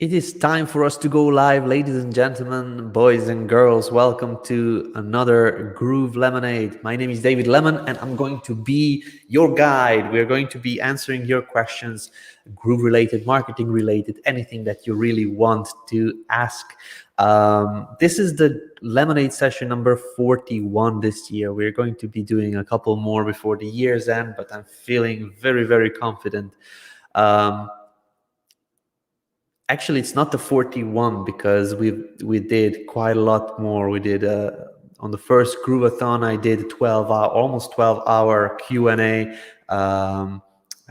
It is time for us to go live, ladies and gentlemen, boys and girls. Welcome to another Groove LemonAid. My name is David Lemon, and I'm going to be your guide. We're going to be answering your questions, Groove-related, marketing-related, anything that you really want to ask. This is the LemonAid session number 41 this year. We're going to be doing a couple more before the year's end, but I'm feeling very, very confident. Actually, it's not the 41 because we did quite a lot more. We did on the first Groove-A-Thon, I did almost 12-hour Q&A. I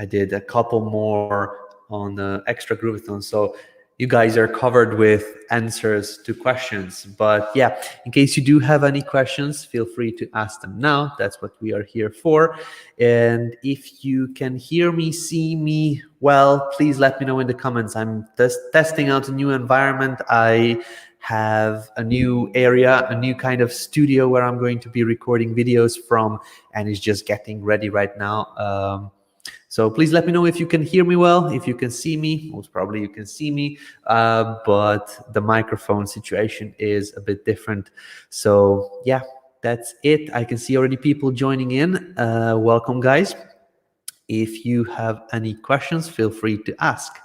did a couple more on the extra Groove-A-Thon. So you guys are covered with answers to questions. But yeah, in case you do have any questions, feel free to ask them now. That's what we are here for. And if you can hear me, see me well, please let me know in the comments. I'm testing out a new environment. I have a new area, a new kind of studio where I'm going to be recording videos from, and it's just getting ready right now. So please let me know if you can hear me well, if you can see me. Most probably you can see me, but the microphone situation is a bit different. So yeah, that's it. I can see already people joining in. Welcome, guys. If you have any questions, feel free to ask.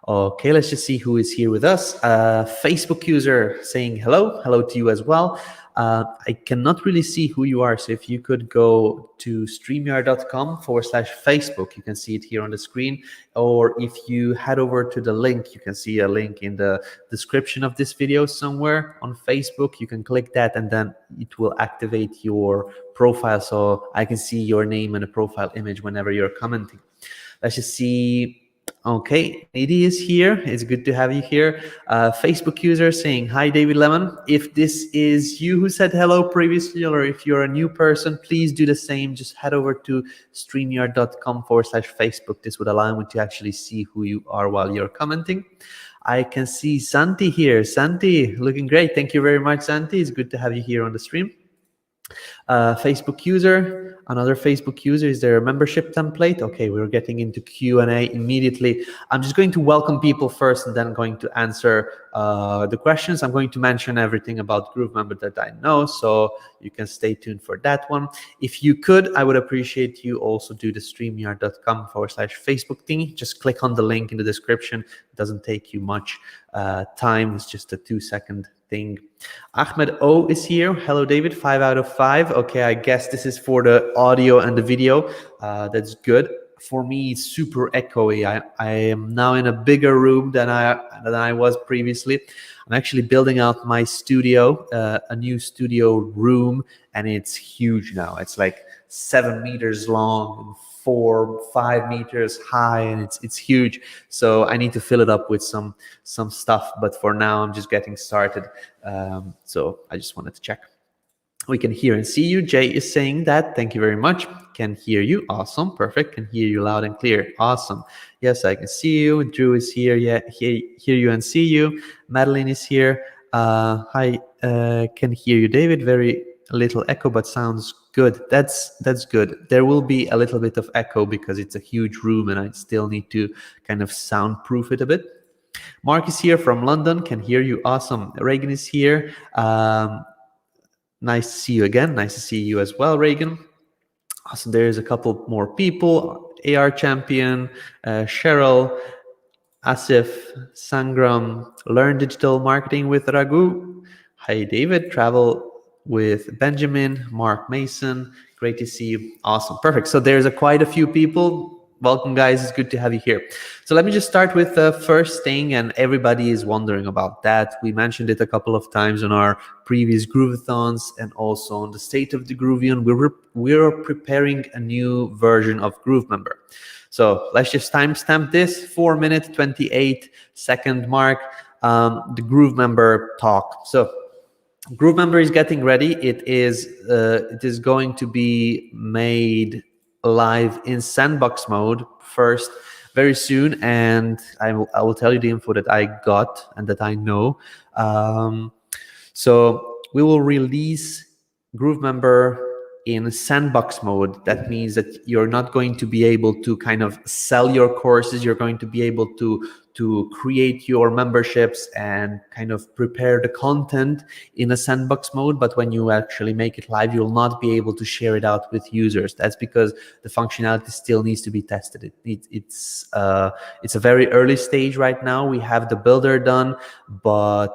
Okay, let's just see who is here with us. Facebook user saying hello. Hello to you as well. I cannot really see who you are, so if you could go to streamyard.com/Facebook, you can see it here on the screen. Or if you head over to the link, you can see a link in the description of this video somewhere on Facebook. You can click that and then it will activate your profile so I can see your name and a profile image whenever you're commenting. Let's just see. Okay, Nidhi is here. It's good to have you here. Facebook user saying, hi, David Lemon. If this is you who said hello previously, or if you're a new person, please do the same. Just head over to streamyard.com/Facebook. This would allow me to actually see who you are while you're commenting. I can see Santi here. Santi, looking great. Thank you very much, Santi. It's good to have you here on the stream. Facebook user, another Facebook user, is there a membership template? Okay, we're getting into Q&A immediately. I'm just going to welcome people first and then going to answer the questions. I'm going to mention everything about GrooveMember that I know, so you can stay tuned for that one. If you could, I would appreciate you also do the streamyard.com/Facebook thingy. Just click on the link in the description. It doesn't take you much time. It's just a 2-second thing. Ahmed O is here. Hello, David. 5 out of 5. Okay, I guess this is for the audio and the video. That's good. For me, it's super echoey. I am now in a bigger room than I was previously. I'm actually building out my studio, a new studio room, and it's huge now. It's like 7 meters long and 4-5 meters high, and it's huge. So I need to fill it up with some stuff, but for now I'm just getting started. So I just wanted to check. We can hear and see you. Jay is saying that. Thank you very much. Can hear you. Awesome. Perfect. Can hear you loud and clear. Awesome. Yes, I can see you. Drew is here. Yeah, hear you and see you. Madeline is here. Hi. Can hear you, David. Very little echo, but sounds good. That's good. There will be a little bit of echo because it's a huge room and I still need to kind of soundproof it a bit. Mark is here from London. Can hear you. Awesome. Reagan is here. Nice to see you again. Nice to see you as well, Reagan. Awesome. There's a couple more people. AR Champion, Cheryl, Asif, Sangram, Learn Digital Marketing with Raghu. Hi, David. Travel with Benjamin, Mark Mason. Great to see you. Awesome. Perfect. So there's quite a few people. Welcome, guys. It's good to have you here. So let me just start with the first thing, and everybody is wondering about that. We mentioned it a couple of times on our previous Groove-A-Thons and also on the State of the Groovian. We're preparing a new version of GrooveMember. So let's just timestamp this 4-minute 28-second mark. The GrooveMember talk. So GrooveMember is getting ready. It is going to be made live in Sandbox mode first very soon, and I will tell you the info that I got and that I know. So we will release GrooveMember in Sandbox mode, that means that you're not going to be able to kind of sell your courses. You're going to be able to create your memberships and kind of prepare the content in a Sandbox mode. But when you actually make it live, you'll not be able to share it out with users. That's because the functionality still needs to be tested. It's a very early stage right now. We have the builder done, but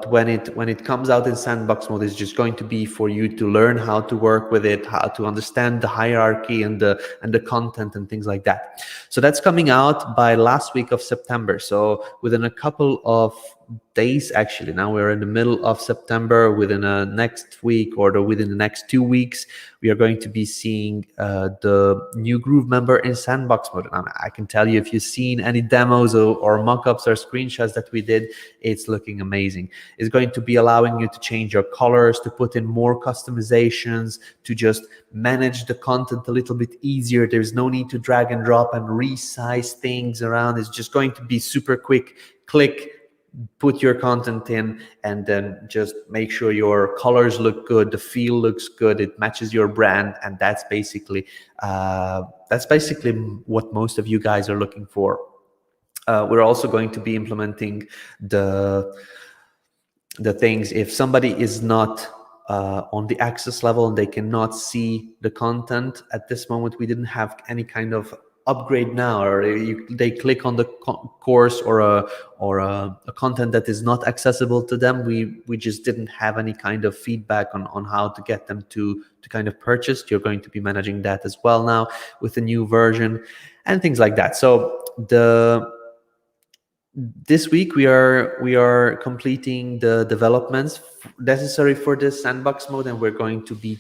when it comes out in Sandbox mode, it's just going to be for you to learn how to work with it, how to understand the hierarchy and the content and things like that. So that's coming out by last week of September. So within a couple of days, actually, now we're in the middle of September, within the next week or within the next 2 weeks, we are going to be seeing the new GrooveMember in Sandbox mode. And I can tell you, if you've seen any demos or mockups or screenshots that we did, it's looking amazing. It's going to be allowing you to change your colors, to put in more customizations, to just manage the content a little bit easier. There's no need to drag and drop and resize things around. It's just going to be super quick. Click, put your content in, and then just make sure your colors look good, the feel looks good, it matches your brand, and that's basically what most of you guys are looking for. We're also going to be implementing the things if somebody is not on the access level and they cannot see the content at this moment. We didn't have any kind of upgrade now, or they click on the course or a content that is not accessible to them. We just didn't have any kind of feedback on how to get them to kind of purchase. You're going to be managing that as well now with the new version and things like that. So this week we are completing the developments necessary for this Sandbox mode, and we're going to be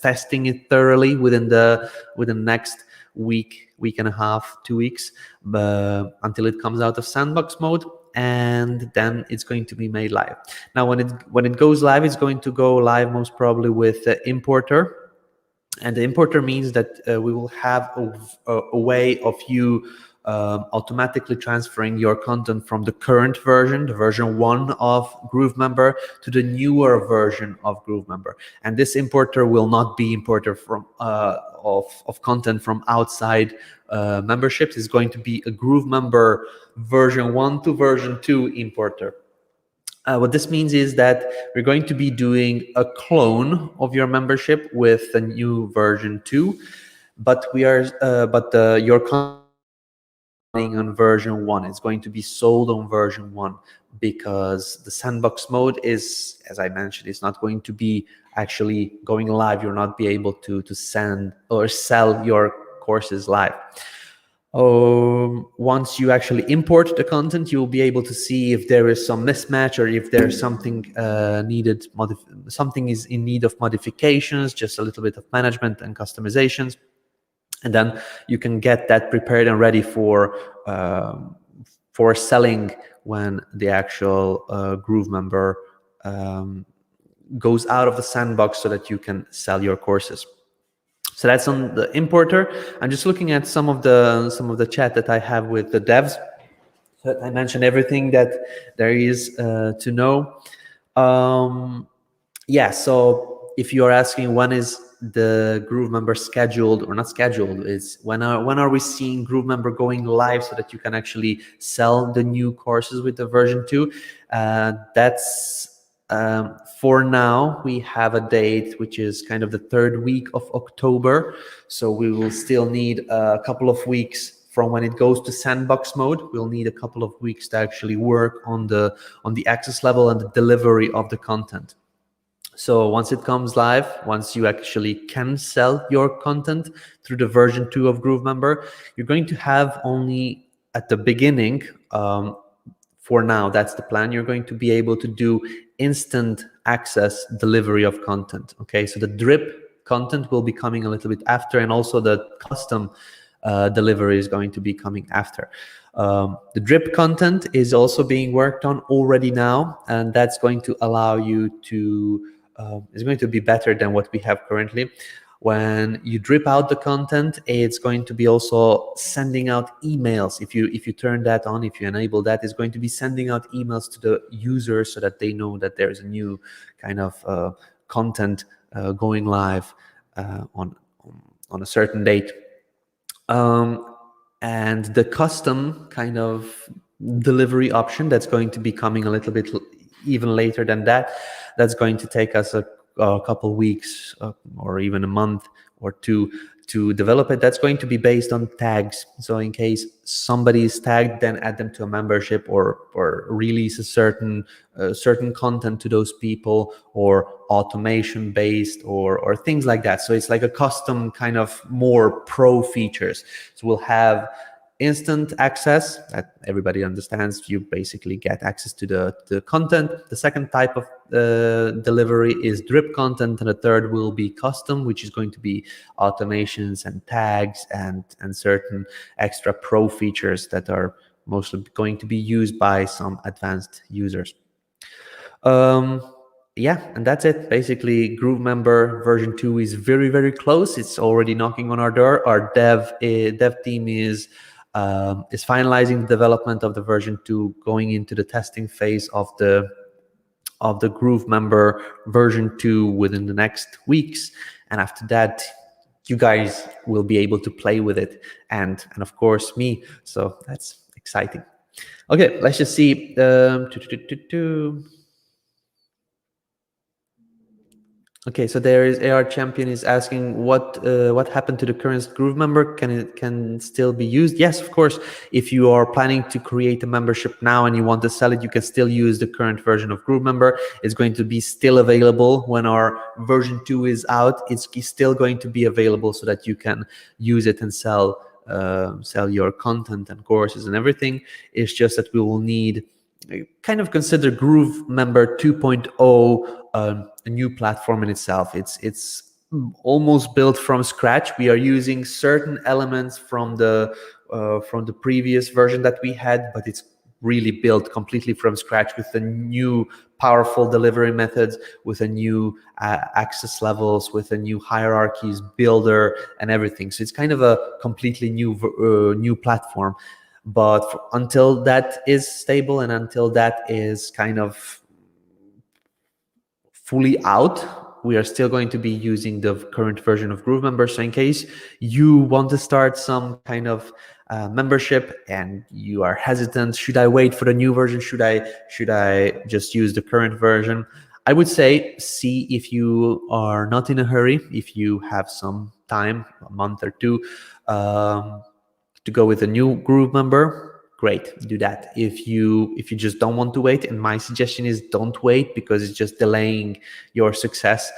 testing it thoroughly within the next week and a half, 2 weeks, until it comes out of Sandbox mode, and then it's going to be made live. Now when it goes live, it's going to go live most probably with the importer, and the importer means that we will have a way of you automatically transferring your content from the current version, the version 1 of GrooveMember, to the newer version of GrooveMember. And this importer will not be importer from of content from outside memberships. It's going to be a GrooveMember version 1 to version 2 importer. What this means is that we're going to be doing a clone of your membership with the new version 2, but your content on version 1. It's going to be sold on version 1 because the Sandbox mode is, as I mentioned, it's not going to be actually going live. You'll not be able to send or sell your courses live. Once you actually import the content, you will be able to see if there is some mismatch or if there's something something is in need of modifications, just a little bit of management and customizations. And then you can get that prepared and ready for selling when the actual GrooveMember goes out of the Sandbox, so that you can sell your courses. So that's on the importer. I'm just looking at some of the chat that I have with the devs. So I mentioned everything that there is to know. Yeah. So if you are asking when is the GrooveMember scheduled or not scheduled, is when are we seeing GrooveMember going live so that you can actually sell the new courses with the version 2? That's for now we have a date which is kind of the 3rd week of October, so we will still need a couple of weeks from when it goes to Sandbox mode. We'll need a couple of weeks to actually work on the access level and the delivery of the content. So once it comes live, once you actually can sell your content through the version 2 of GrooveMember, you're going to have only at the beginning, for now, that's the plan, you're going to be able to do instant access delivery of content. Okay, so the drip content will be coming a little bit after, and also the custom delivery is going to be coming after. The drip content is also being worked on already now, and that's going to allow you to is going to be better than what we have currently. When you drip out the content, it's going to be also sending out emails. If you turn that on, if you enable that, it's going to be sending out emails to the users so that they know that there's a new kind of content going live on a certain date. And the custom kind of delivery option that's going to be coming a little bit even later than that, that's going to take us a couple weeks or even a month or two to develop it. That's going to be based on tags. So in case somebody is tagged, then add them to a membership, or release a certain content to those people, or automation based, or things like that. So it's like a custom kind of more pro features. So we'll have instant access that everybody understands. You basically get access to the content. The second type of delivery is drip content, and the third will be custom, which is going to be automations and tags and certain extra pro features that are mostly going to be used by some advanced users. Yeah, and that's it. Basically, GrooveMember version 2 is very, very close. It's already knocking on our door. Our dev team is finalizing the development of the version 2, going into the testing phase of the GrooveMember version 2 within the next weeks. And after that, you guys will be able to play with it, and of course me. So that's exciting. Okay, let's just see. Okay, so there is AR Champion is asking what happened to the current GrooveMember? Can it still be used? Yes, of course. If you are planning to create a membership now and you want to sell it, you can still use the current version of GrooveMember. It's going to be still available when our version 2 is out. It's still going to be available so that you can use it and sell your content and courses and everything. It's just that we will need kind of consider GrooveMember 2.0 a new platform in itself. It's almost built from scratch. We are using certain elements from the previous version that we had, but it's really built completely from scratch with a new powerful delivery methods, with a new access levels, with a new hierarchies builder and everything. So it's kind of a completely new platform. But until that is stable and until that is kind of fully out, we are still going to be using the current version of GrooveMember. So in case you want to start some kind of membership and you are hesitant, should I wait for the new version? Should I just use the current version? I would say see if you are not in a hurry, if you have some time, a month or two, to go with a new GrooveMember. Great, do that. If you just don't want to wait, and my suggestion is don't wait because it's just delaying your success,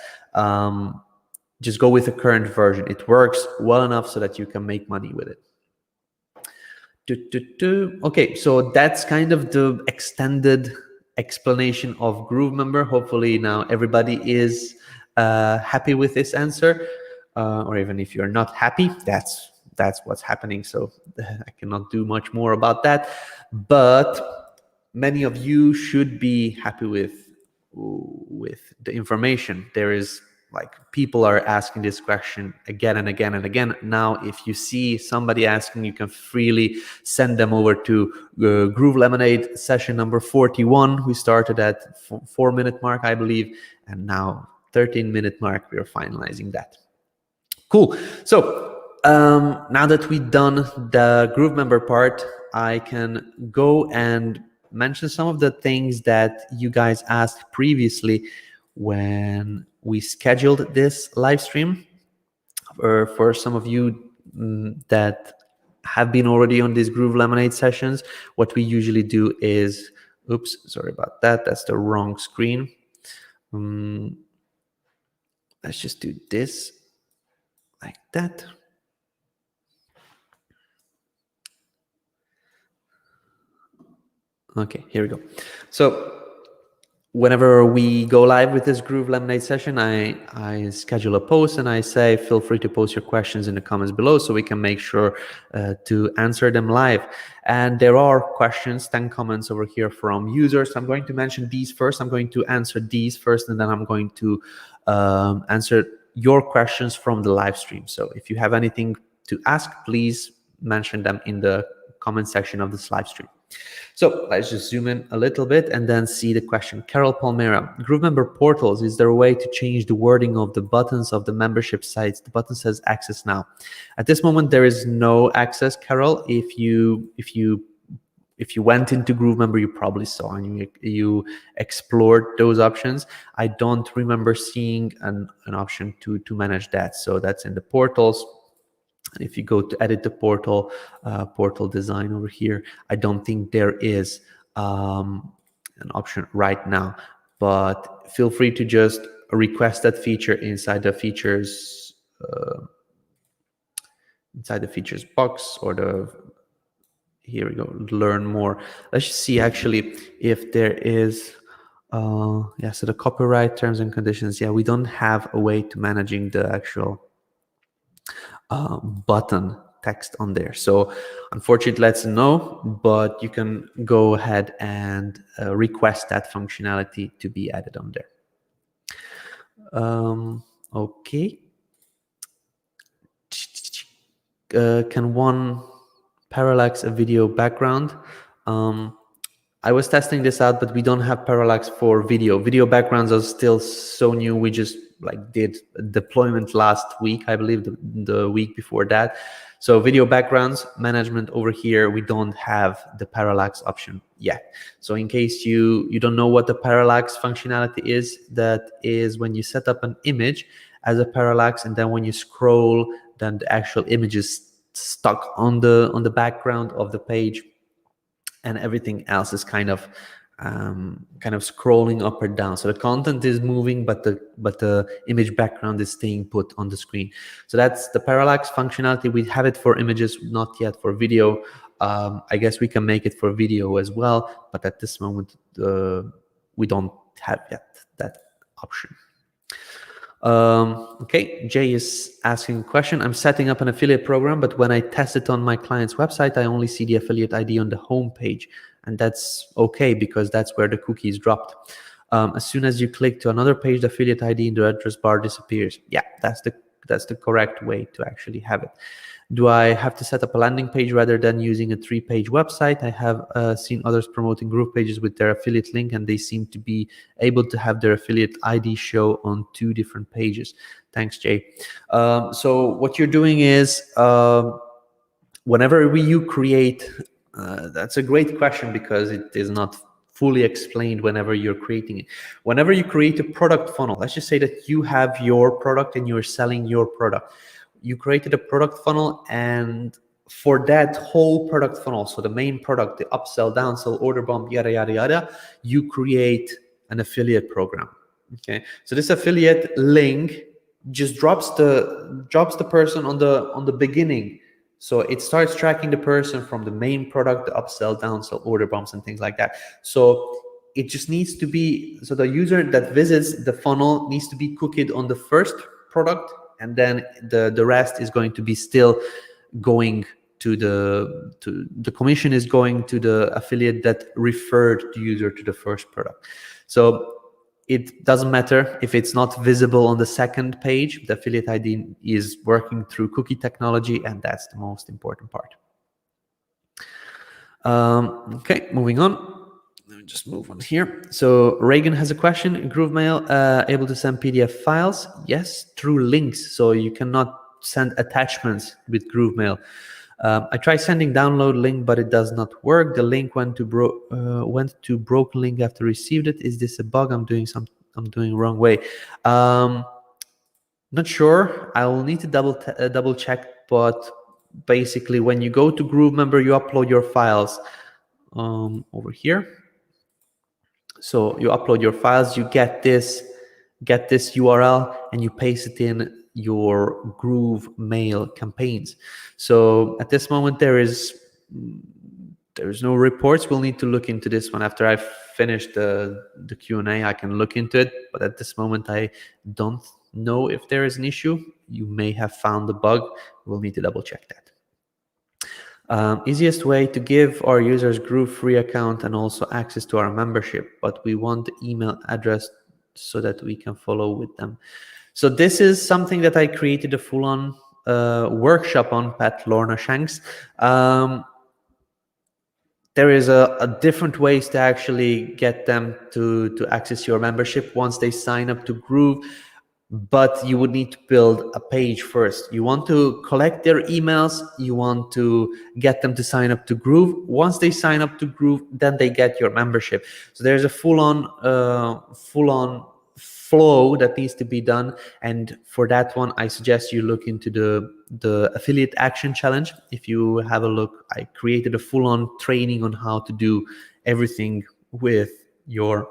just go with the current version. It works well enough so that you can make money with it. Okay, so that's kind of the extended explanation of GrooveMember. Hopefully now everybody is happy with this answer, or even if you're not happy, that's what's happening. So I cannot do much more about that, but many of you should be happy with the information. There is, like, people are asking this question again and again and again. Now, if you see somebody asking, you can freely send them over to Groove LemonAid session number 41. We started at 4-minute mark, I believe, and now 13-minute mark. We are finalizing that. Cool. So now that we've done the GrooveMember part, I can go and mention some of the things that you guys asked previously when we scheduled this live stream. For some of you that have been already on these Groove LemonAid sessions, what we usually do is, oops, sorry about that, that's the wrong screen. Let's just do this like that. Okay, here we go. So whenever we go live with this Groove LemonAid session, I schedule a post and I say, feel free to post your questions in the comments below so we can make sure to answer them live. And there are questions, 10 comments over here from users. I'm going to mention these first. I'm going to answer these first, and then I'm going to answer your questions from the live stream. So if you have anything to ask, please mention them in the comment section of this live stream. So let's just zoom in a little bit and then see the question. Carol Palmera, GrooveMember portals, is there a way to change the wording of the buttons of the membership sites? The button says access now. At this moment, there is no access, Carol. If you went into GrooveMember, you probably saw and you explored those options. I don't remember seeing an option to manage that. So that's in the portals. And if you go to edit the portal, portal design over here, I don't think there is an option right now, but feel free to just request that feature inside the features box, or here we go, learn more. Let's just see actually if there is, so the copyright terms and conditions. Yeah, we don't have a way to managing the actual button text on there. So unfortunately, let's know, but you can go ahead and request that functionality to be added on there. Okay. Can one parallax a video background? I was testing this out, but we don't have parallax for video. Video backgrounds are still so new. We just did a deployment last week, I believe, the week before that. So video backgrounds management over here, we don't have the parallax option yet. So in case you don't know what the parallax functionality is, that is when you set up an image as a parallax, and then when you scroll, then the actual image is stuck on the background of the page, and everything else is kind of scrolling up or down. So the content is moving, but the image background is staying put on the screen. So that's the parallax functionality. We have it for images, not yet for video. I guess we can make it for video as well, but at this moment we don't have yet that option. Okay, Jay is asking a question. I'm setting up an affiliate program, but when I test it on my client's website, I only see the affiliate ID on the home page, and that's okay because that's where the cookie is dropped. As soon as you click to another page, the affiliate ID in the address bar disappears. Yeah, that's the correct way to actually have it. Do I have to set up a landing page rather than using a 3-page website? I have seen others promoting Groove pages with their affiliate link, and they seem to be able to have their affiliate ID show on 2 different pages. Thanks, Jay. So what you're doing is, whenever you create, that's a great question because it is not fully explained whenever you're creating it. Whenever you create a product funnel, let's just say that you have your product and you're selling your product. You created a product funnel, and for that whole product funnel, so the main product, the upsell, downsell, order bump, yada, yada, yada, you create an affiliate program. Okay, so this affiliate link just drops the person on the beginning. So it starts tracking the person from the main product, the upsell, downsell, order bumps, and things like that. So it just needs to be, so the user that visits the funnel needs to be cookied on the first product, and then the rest is going to be still going to the commission is going to the affiliate that referred the user to the first product. So it doesn't matter if it's not visible on the second page. The affiliate ID is working through cookie technology, and that's the most important part. Okay, moving on. Let me just move on here. So Reagan has a question. GrooveMail able to send PDF files? Yes, through links. So you cannot send attachments with GrooveMail. I tried sending download link, but it does not work. The link went to broken link after received it. Is this a bug? I'm doing wrong way. Not sure. I will need to double check. But basically, when you go to GrooveMember, you upload your files over here. So you upload your files, you get this URL, and you paste it in your GrooveMail campaigns. So at this moment, there's no reports. We'll need to look into this one after I've finished the Q&A. I can look into it, but at this moment, I don't know if there is an issue. You may have found the bug. We'll need to double check that. Easiest way to give our users Groove free account and also access to our membership, but we want the email address so that we can follow with them. So this is something that I created a full-on workshop on, Pat Lorna Shanks. there is a different ways to actually get them to access your membership once they sign up to Groove, but you would need to build a page first. You want to collect their emails, you want to get them to sign up to Groove. Once they sign up to Groove, then they get your membership. So there's a full-on flow that needs to be done, and for that one I suggest you look into the affiliate action challenge. If you have a look, I created a full-on training on how to do everything with your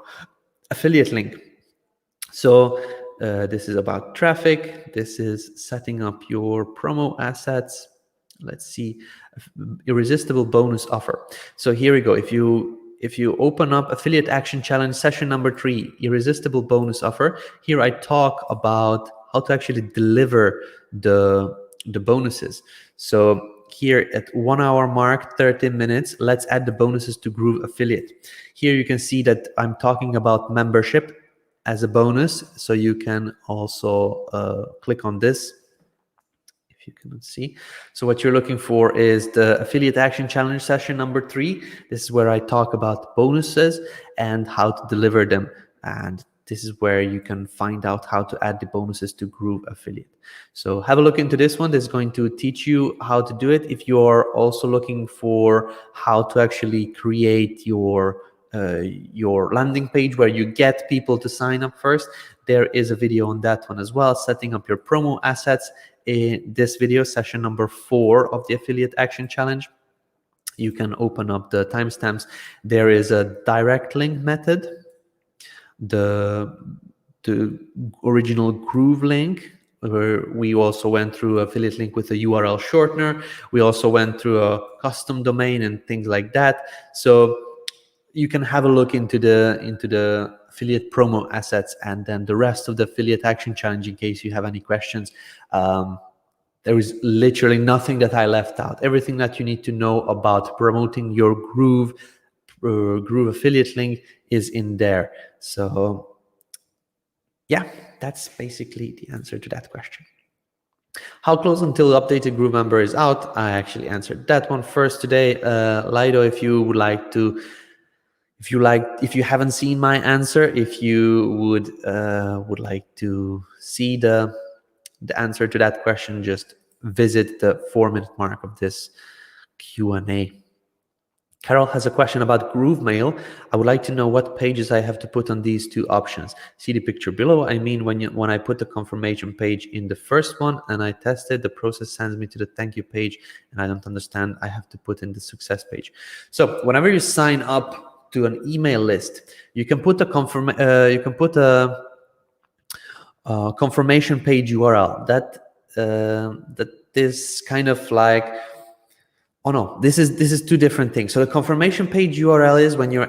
affiliate link. So this is about traffic. This is setting up your promo assets. Let's see, irresistible bonus offer. So here we go. If you open up affiliate action challenge session number 3, irresistible bonus offer, here I talk about how to actually deliver the bonuses. So here at 1 hour mark, 30 minutes, let's add the bonuses to Groove Affiliate. Here you can see that I'm talking about membership as a bonus, so you can also click on this if you cannot see. So what you're looking for is the affiliate action challenge session number 3. This is where I talk about bonuses and how to deliver them, and this is where you can find out how to add the bonuses to Groove Affiliate. So have a look into this one. This is going to teach you how to do it. If you're also looking for how to actually create your landing page where you get people to sign up first, there is a video on that one as well, setting up your promo assets. In this video, session number 4 of the affiliate action challenge, you can open up the timestamps. There is a direct link method, the original Groove link, where we also went through affiliate link with a URL shortener. We also went through a custom domain and things like that. So you can have a look into the affiliate promo assets and then the rest of the affiliate action challenge in case you have any questions. There is literally nothing that I left out. Everything that you need to know about promoting your Groove affiliate link is in there. So yeah, that's basically the answer to that question. How close until the updated GrooveMember is out? I actually answered that one first today. Lido, if you would like to, if you haven't seen my answer, if you would like to see the answer to that question, just visit the 4-minute mark of this Q&A. Carol has a question about GrooveMail. I would like to know what pages I have to put on these 2 options. See the picture below. I mean, when I put the confirmation page in the first one and I test it, the process sends me to the thank you page, and I don't understand. I have to put in the success page. So whenever you sign up to an email list, you can put a confirmation page URL. That is kind of like, oh no, this is 2 different things. So the confirmation page URL is when you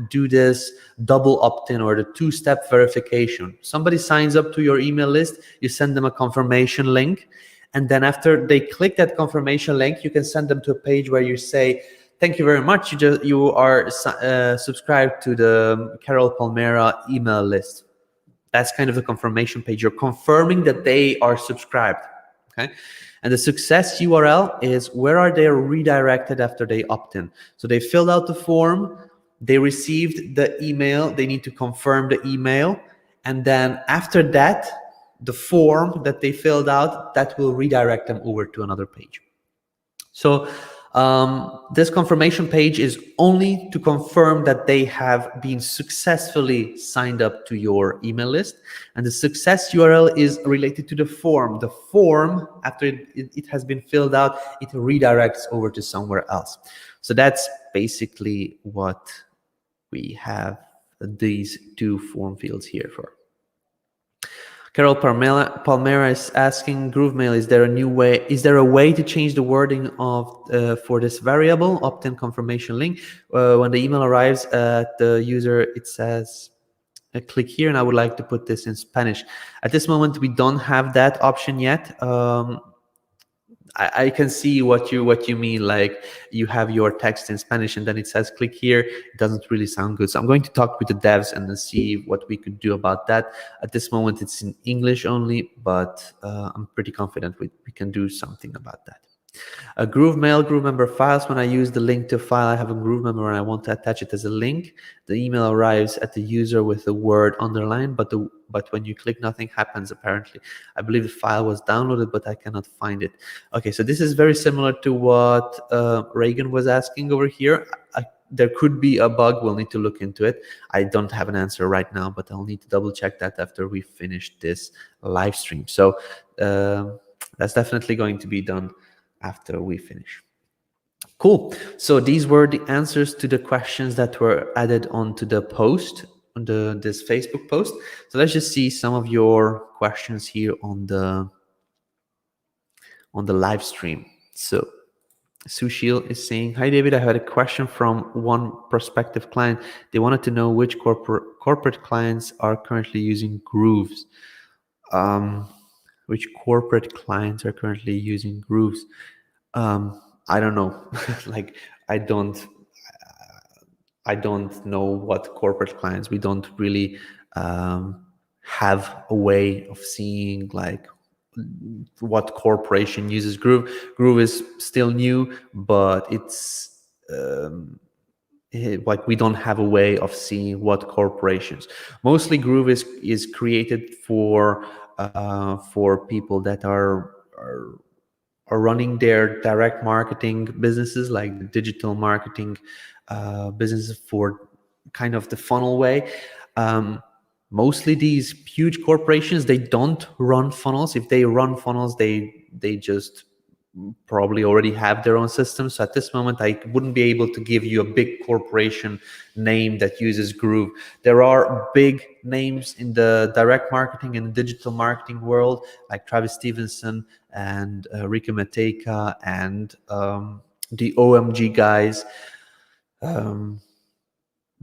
do this double opt-in or the 2-step verification. Somebody signs up to your email list, you send them a confirmation link, and then after they click that confirmation link, you can send them to a page where you say, thank you very much, you are subscribed to the Carol Palmera email list. That's kind of the confirmation page. You're confirming that they are subscribed, okay? And the success URL is where are they redirected after they opt in. So they filled out the form, they received the email, they need to confirm the email, and then after that, the form that they filled out, that will redirect them over to another page. So this confirmation page is only to confirm that they have been successfully signed up to your email list, and the success URL is related to the form. The form, after it has been filled out, it redirects over to somewhere else. So that's basically what we have these 2 form fields here for. Carol Palmera is asking, GrooveMail, is there a way to change the wording of for this variable opt-in confirmation link? When the email arrives at the user, it says click here, and I would like to put this in Spanish. At this moment, we don't have that option yet. I can see what you mean, like you have your text in Spanish and then it says click here. It doesn't really sound good. So I'm going to talk with the devs and then see what we could do about that. At this moment, it's in English only, but I'm pretty confident we can do something about that. A GrooveMail, GrooveMember files. When I use the link to file, I have a GrooveMember and I want to attach it as a link. The email arrives at the user with the word underlined, but when you click, nothing happens apparently. I believe the file was downloaded, but I cannot find it. Okay, so this is very similar to what Reagan was asking over here. There could be a bug. We'll need to look into it. I don't have an answer right now, but I'll need to double check that after we finish this live stream. So that's definitely going to be done after we finish. Cool. So these were the answers to the questions that were added onto the post, on this Facebook post. So let's just see some of your questions here on the live stream. So Sushil is saying, hi David, I had a question from one prospective client. They wanted to know which corporate clients are currently using Grooves. Which corporate clients are currently using Grooves? I don't know. Like I don't know what corporate clients. We don't really have a way of seeing like what corporation uses Groove. Groove is still new, but it's like we don't have a way of seeing what corporations. Mostly Groove is created for people that are running their direct marketing businesses, like digital marketing businesses, for kind of the funnel way. Mostly these huge corporations, they don't run funnels. If they run funnels, they just probably already have their own system. So at this moment, I wouldn't be able to give you a big corporation name that uses Groove. There are big names in the direct marketing and digital marketing world, like Travis Stevenson and Ricky Matejka and the OMG guys.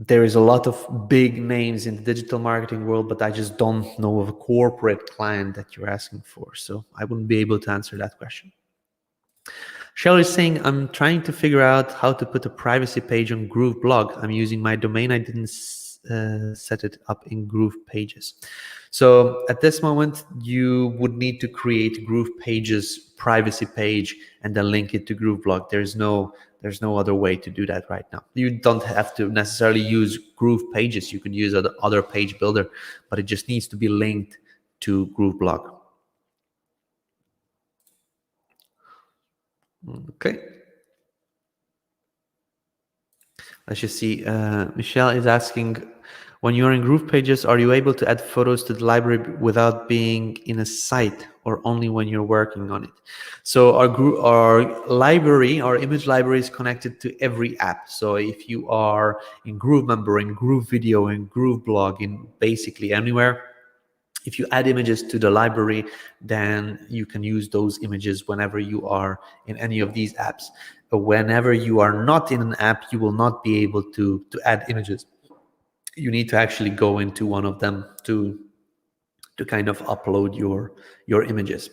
There is a lot of big names in the digital marketing world, but I just don't know of a corporate client that you're asking for. So I wouldn't be able to answer that question. Shelley is saying, I'm trying to figure out how to put a privacy page on GrooveBlog. I'm using my domain. I didn't set it up in GroovePages. So at this moment, you would need to create GroovePages privacy page and then link it to GrooveBlog. There's no other way to do that right now. You don't have to necessarily use GroovePages. You could use other page builder, but it just needs to be linked to GrooveBlog. Okay. Let's just see. Michelle is asking, when you're in GroovePages, are you able to add photos to the library without being in a site, or only when you're working on it? So our library, our image library, is connected to every app. So if you are in GrooveMember, in GrooveVideo, in GrooveBlog, in basically anywhere, if you add images to the library, then you can use those images whenever you are in any of these apps. But whenever you are not in an app, you will not be able to add images. You need to actually go into one of them to kind of upload your images.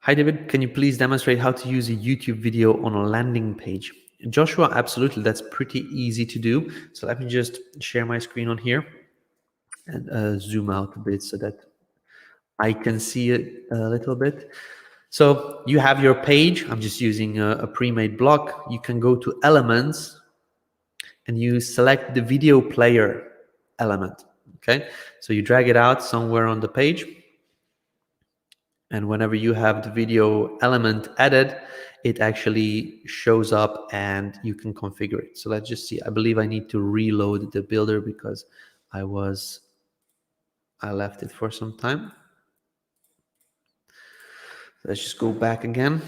Hi David, can you please demonstrate how to use a YouTube video on a landing page? Joshua, absolutely, that's pretty easy to do. So let me just share my screen on here and zoom out a bit so that I can see it a little bit. So you have your page. I'm just using a pre-made block. You can go to elements and you select the video player element. Okay, so you drag it out somewhere on the page, and whenever you have the video element added, it actually shows up and you can configure it. So let's just see. I believe I need to reload the builder because I left it for some time. Let's just go back again.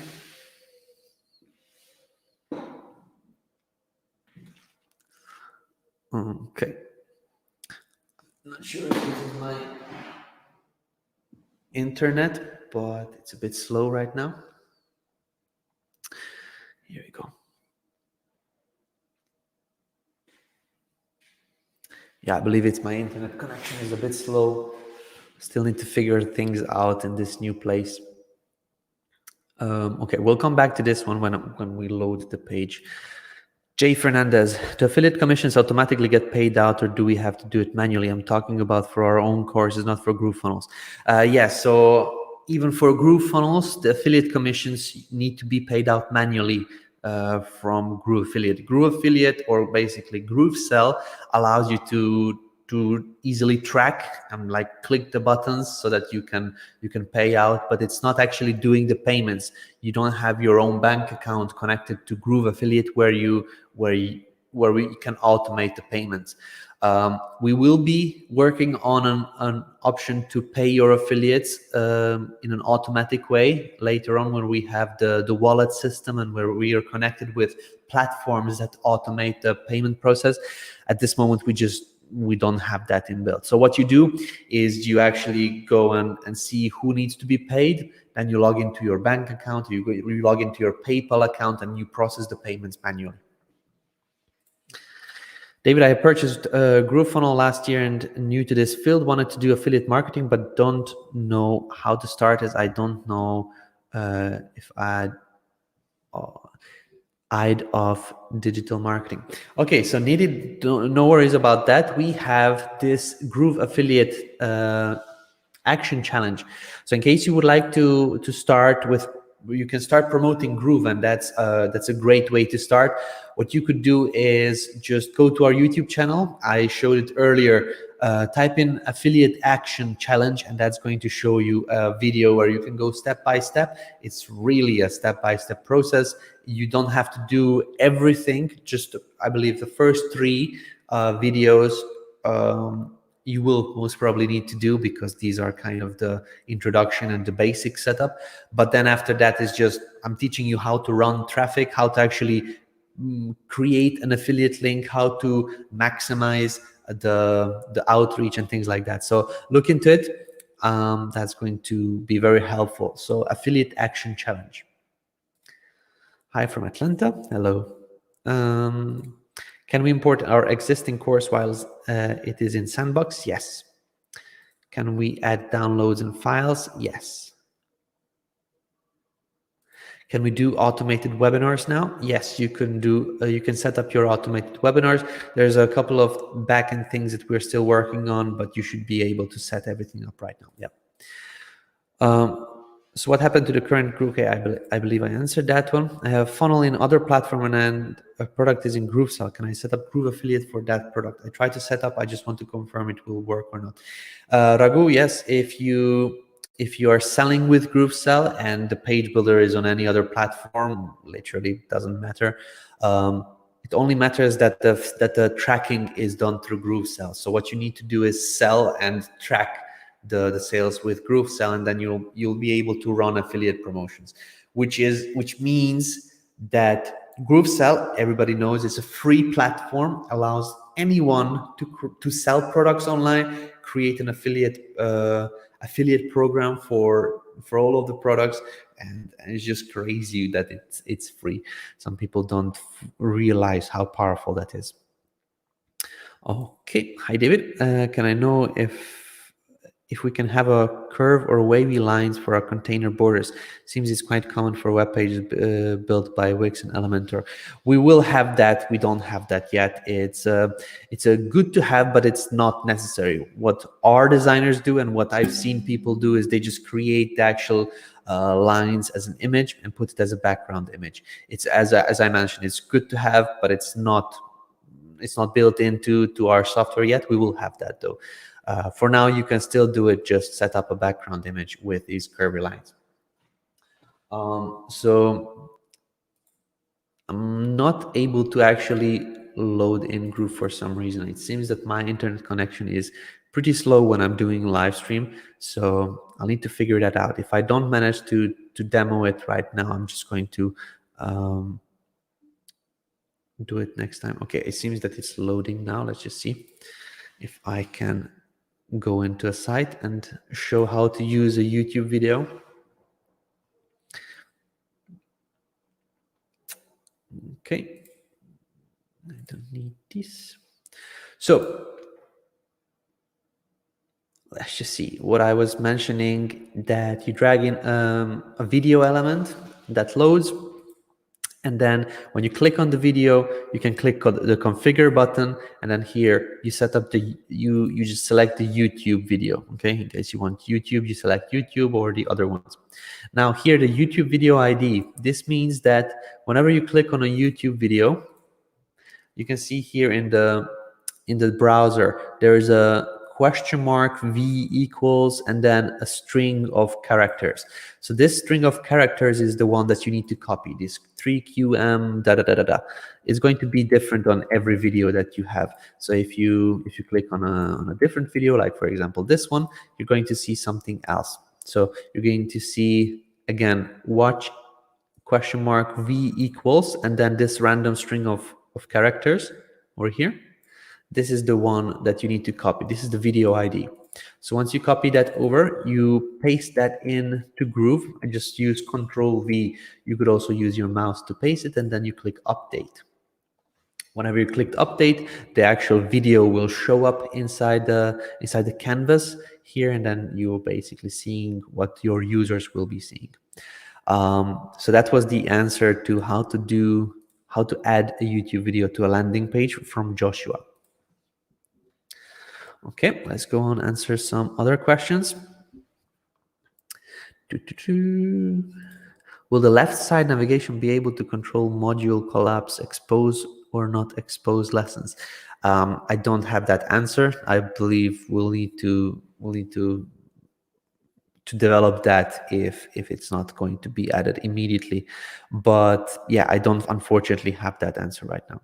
Okay. Not sure if this is my internet, but it's a bit slow right now. Here we go. Yeah, I believe it's my internet connection is a bit slow. Still need to figure things out in this new place. Okay, we'll come back to this one when we load the page. Jay Fernandez, do affiliate commissions automatically get paid out, or do we have to do it manually? I'm talking about for our own courses, not for GrooveFunnels. Yes, so even for GrooveFunnels, the affiliate commissions need to be paid out manually from Groove Affiliate. Groove Affiliate, or basically GrooveSell, allows you to easily track and like click the buttons so that you can pay out, but it's not actually doing the payments. You don't have your own bank account connected to Groove Affiliate where we can automate the payments. We will be working on an option to pay your affiliates in an automatic way later on, when we have the wallet system and where we are connected with platforms that automate the payment process. At this moment, we don't have that inbuilt. So what you do is you actually go and see who needs to be paid. Then you log into your bank account, you log into your PayPal account, and you process the payments manually. David, I purchased GrooveFunnel last year and new to this field, wanted to do affiliate marketing, but don't know how to start, as I don't know if I'd of digital marketing. Okay, so needed, no worries about that. We have this Groove Affiliate action challenge. So in case you would like to start with, you can start promoting Groove, and that's a great way to start. What you could do is just go to our YouTube channel. I showed it earlier. Type in affiliate action challenge, and that's going to show you a video where you can go step by step. It's really a step-by-step process. You don't have to do everything. Just, I believe, the first 3 videos you will most probably need to do, because these are kind of the introduction and the basic setup. But then after that is just, I'm teaching you how to run traffic, how to actually create an affiliate link, how to maximize the outreach and things like that. So look into it. That's going to be very helpful. So affiliate action challenge. Hi from Atlanta. Hello. Can we import our existing course while it is in Sandbox? Yes. Can we add downloads and files? Yes. Can we do automated webinars now? Yes, you can do. You can set up your automated webinars. There's a couple of backend things that we're still working on, but you should be able to set everything up right now. Yeah. So what happened to the current Groove? Okay, I believe I answered that one. I have a funnel in other platform and a product is in GrooveSell. Can I set up Groove Affiliate for that product? I tried to set up. I just want to confirm it will work or not. Raghu, yes. If you are selling with GrooveSell and the page builder is on any other platform, literally doesn't matter. It only matters that the tracking is done through GrooveSell. So what you need to do is sell and track the sales with GrooveSell, and then you'll be able to run affiliate promotions, which means that GrooveSell, everybody knows, is a free platform, allows anyone to sell products online, create an affiliate program for all of the products, and it's just crazy that it's free. Some people don't realize how powerful that is. Okay, hi David. Can I know if we can have a curve or wavy lines for our container borders? Seems it's quite common for web pages built by Wix and Elementor. We will have that. We don't have that yet. It's a good to have, but it's not necessary. What our designers do and what I've seen people do is they just create the actual lines as an image and put it as a background image. It's as I mentioned, it's good to have, but it's not built into our software yet. We will have that though. For now, you can still do it. Just set up a background image with these curvy lines. So I'm not able to actually load in Groove for some reason. It seems that my internet connection is pretty slow when I'm doing live stream. So I'll need to figure that out. If I don't manage to demo it right now, I'm just going to do it next time. Okay, it seems that it's loading now. Let's just see if I can go into a site and show how to use a YouTube video. Okay, I don't need this. So let's just see what I was mentioning, that you drag in a video element that loads, And then when you click on the video, you can click on the configure button, and then here you set up the you just select the YouTube video. Okay, in case you want YouTube, you select YouTube or the other ones. Now here, the YouTube video ID. This means that whenever you click on a YouTube video, you can see here in the browser there is a question mark V equals and then a string of characters. So this string of characters is the one that you need to copy. This 3QM da da da da da is going to be different on every video that you have. So if you click on a different video, like for example this one, you're going to see something else. So you're going to see again watch question mark V equals and then this random string of characters over here. This is the one that you need to copy. This is the video ID. So once you copy that over, you paste that in to Groove and just use Control V. You could also use your mouse to paste it, and then you click update. Whenever you click update, the actual video will show up inside the canvas here, and then you're basically seeing what your users will be seeing. So that was the answer to how to add a YouTube video to a landing page from Joshua. Okay, let's go on and answer some other questions. Will the left side navigation be able to control module collapse, expose or not expose lessons? I don't have that answer. I believe we'll need to develop that if it's not going to be added immediately. But yeah, I don't unfortunately have that answer right now.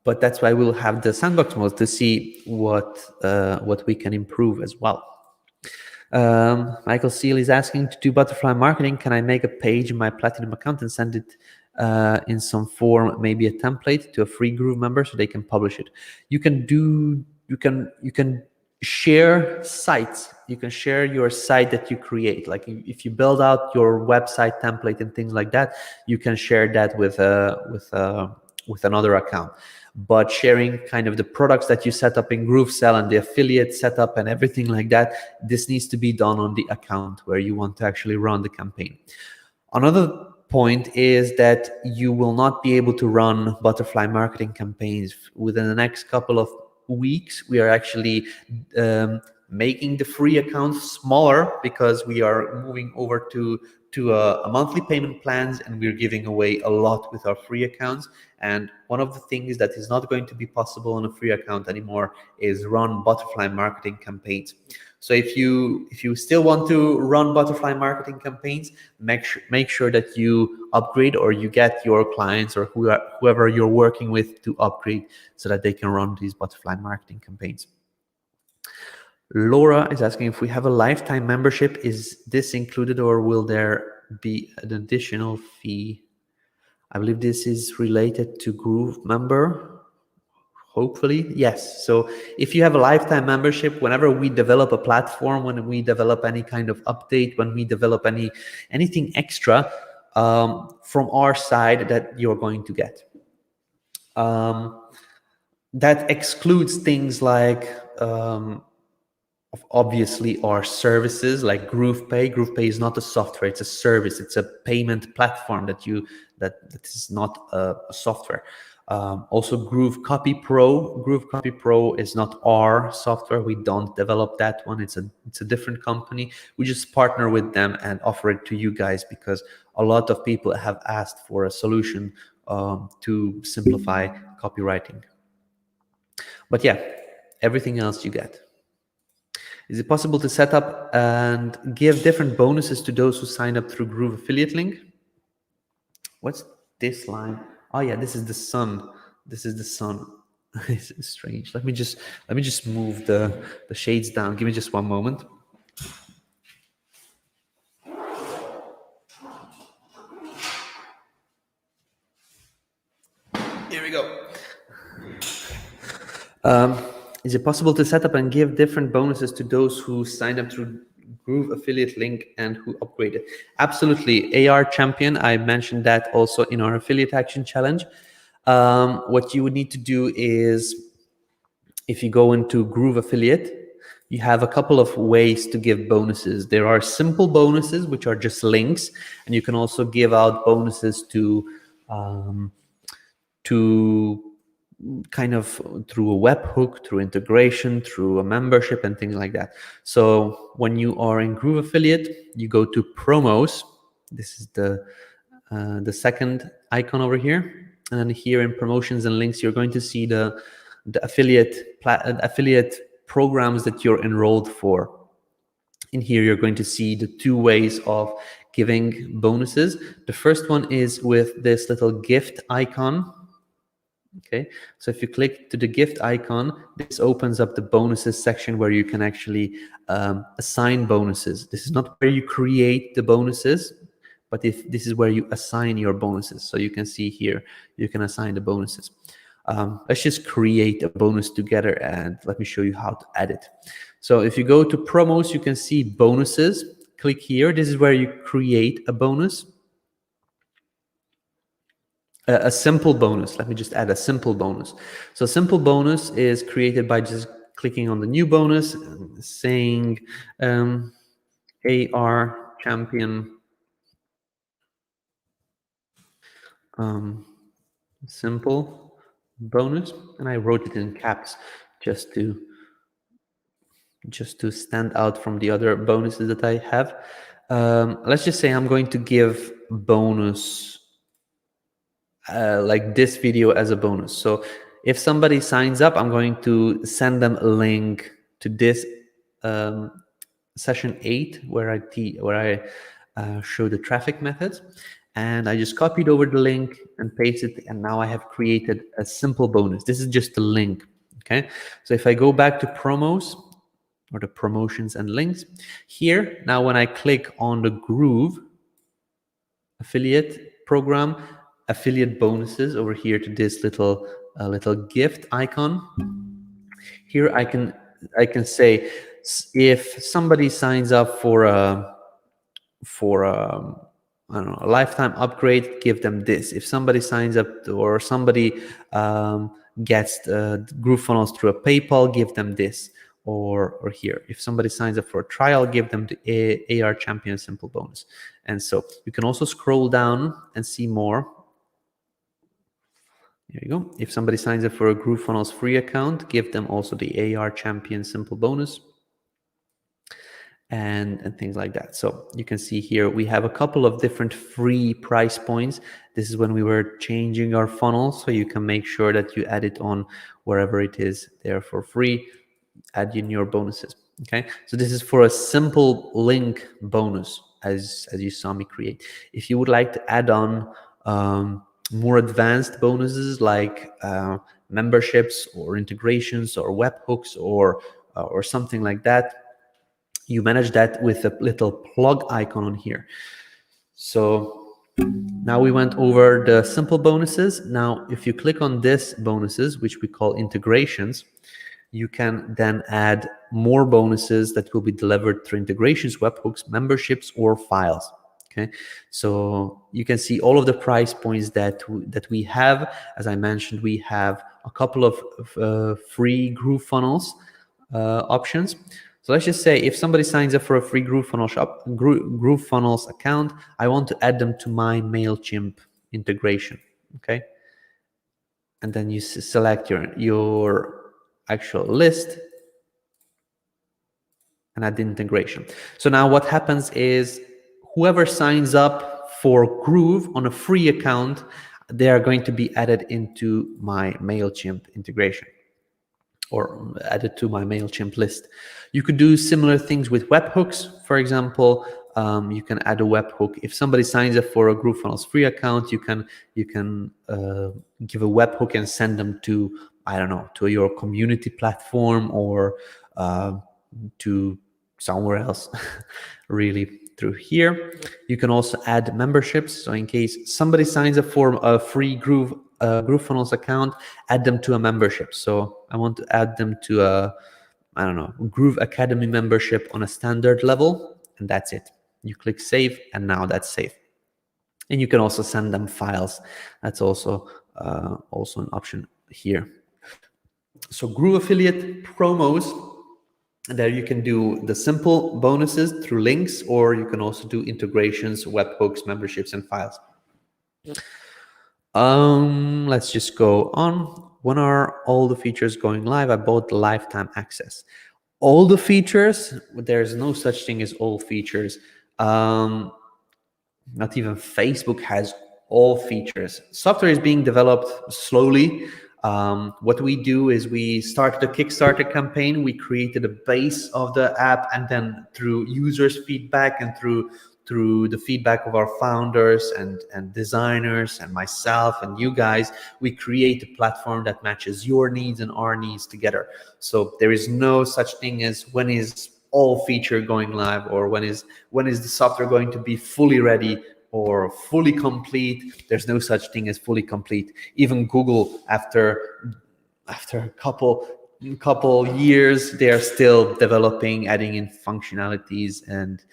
But that's why we'll have the sandbox mode to see what we can improve as well. Michael Seal is asking, to do butterfly marketing, can I make a page in my Platinum account and send it in some form, maybe a template, to a free Groove member so they can publish it? You can share sites. You can share your site that you create. Like if you build out your website template and things like that, you can share that with another account. But sharing kind of the products that you set up in GrooveSell and the affiliate setup and everything like that, this needs to be done on the account where you want to actually run the campaign. Another point is that you will not be able to run butterfly marketing campaigns within the next couple of weeks. We are actually making the free accounts smaller because we are moving over to a monthly payment plans, and we're giving away a lot with our free accounts. And one of the things that is not going to be possible on a free account anymore is run butterfly marketing campaigns. So if you still want to run butterfly marketing campaigns, make sure that you upgrade, or you get your clients or whoever you're working with to upgrade so that they can run these butterfly marketing campaigns. Laura is asking, if we have a lifetime membership, is this included or will there be an additional fee? I believe this is related to GrooveMember. Hopefully, yes. So if you have a lifetime membership, whenever we develop a platform, when we develop any kind of update, when we develop anything extra from our side, that you're going to get. That excludes things like obviously our services like GroovePay. GroovePay is not a software, it's a service. It's a payment platform that is not a software. Also Groove Copy Pro. Groove Copy Pro is not our software. We don't develop that one. It's a different company. We just partner with them and offer it to you guys because a lot of people have asked for a solution to simplify copywriting. But yeah, everything else you get. Is it possible to set up and give different bonuses to those who sign up through Groove affiliate link? What's this line? Oh yeah, this is the sun. This is the sun. It's strange. Let me just move the shades down. Give me just one moment. Here we go. Is it possible to set up and give different bonuses to those who sign up through Groove affiliate link and who upgraded? Absolutely. AR Champion, I mentioned that also in our affiliate action challenge. What you would need to do is, if you go into Groove affiliate, you have a couple of ways to give bonuses. There are simple bonuses, which are just links, and you can also give out bonuses to kind of through a webhook, through integration, through a membership, and things like that. So when you are in Groove Affiliate, you go to promos. This is the second icon over here, and then here in promotions and links, you're going to see the affiliate programs that you're enrolled for. In here, you're going to see the two ways of giving bonuses. The first one is with this little gift icon. Okay, so if you click to the gift icon, this opens up the bonuses section where you can actually assign bonuses. This is not where you create the bonuses, but if this is where you assign your bonuses. So you can see here, you can assign the bonuses. Let's just create a bonus together, and let me show you how to add it. So if you go to promos, you can see bonuses. Click here. This is where you create a bonus. A simple bonus. Let me just add a simple bonus. So simple bonus is created by just clicking on the new bonus, saying AR champion simple bonus, and I wrote it in caps just to stand out from the other bonuses that I have. Let's just say I'm going to give bonus like this video as a bonus. So if somebody signs up, I'm going to send them a link to this session 8 where I show the traffic methods, and I just copied over the link and pasted it, and now I have created a simple bonus. This is just a link. Okay, so if I go back to promos or the promotions and links here, now when I click on the Groove affiliate program, affiliate bonuses over here to this little gift icon, here I can say if somebody signs up for a I don't know, a lifetime upgrade, give them this. If somebody signs up or somebody gets GrooveFunnels through a PayPal, give them this. Or here, if somebody signs up for a trial, give them the AR Champion Simple bonus. And so you can also scroll down and see more. There you go. If somebody signs up for a GrooveFunnels free account, give them also the AR Champion Simple bonus. And things like that. So you can see here we have a couple of different free price points. This is when we were changing our funnel, so you can make sure that you add it on wherever it is there for free. Add in your bonuses. Okay, so this is for a simple link bonus, as you saw me create. If you would like to add on more advanced bonuses like memberships or integrations or webhooks or something like that, you manage that with a little plug icon on here. So now we went over the simple bonuses. Now, if you click on this bonuses, which we call integrations, you can then add more bonuses that will be delivered through integrations, webhooks, memberships, or files. Okay, so you can see all of the price points that we have. As I mentioned, we have a couple of free GrooveFunnels options. So let's just say if somebody signs up for a free GrooveFunnels account, I want to add them to my MailChimp integration. Okay, and then you select your actual list and add the integration. So now what happens is whoever signs up for Groove on a free account, they are going to be added into my MailChimp integration or added to my MailChimp list. You could do similar things with webhooks. For example, you can add a webhook. If somebody signs up for a GrooveFunnels free account, you can give a webhook and send them to, I don't know, to your community platform or to somewhere else, really, through here. You can also add memberships. So in case somebody signs up for a free GrooveFunnels account, add them to a membership. So I want to add them to a, I don't know, Groove Academy membership on a standard level, and that's it. You click save, and now that's saved. And you can also send them files. That's also an option here. So Groove Affiliate promos There you can do the simple bonuses through links, or you can also do integrations, webhooks, memberships, and files. Let's just go on. When are all the features going live? I bought lifetime access. All the features, there's no such thing as all features. Not even Facebook has all features. Software is being developed slowly. What we do is we started a Kickstarter campaign. We created a base of the app, and then through users' feedback and through the feedback of our founders and designers and myself and you guys, we create a platform that matches your needs and our needs together. So there is no such thing as when is all feature going live, or when is the software going to be fully ready or fully complete. There's no such thing as fully complete. Even Google, after a couple years, they are still developing, adding in functionalities and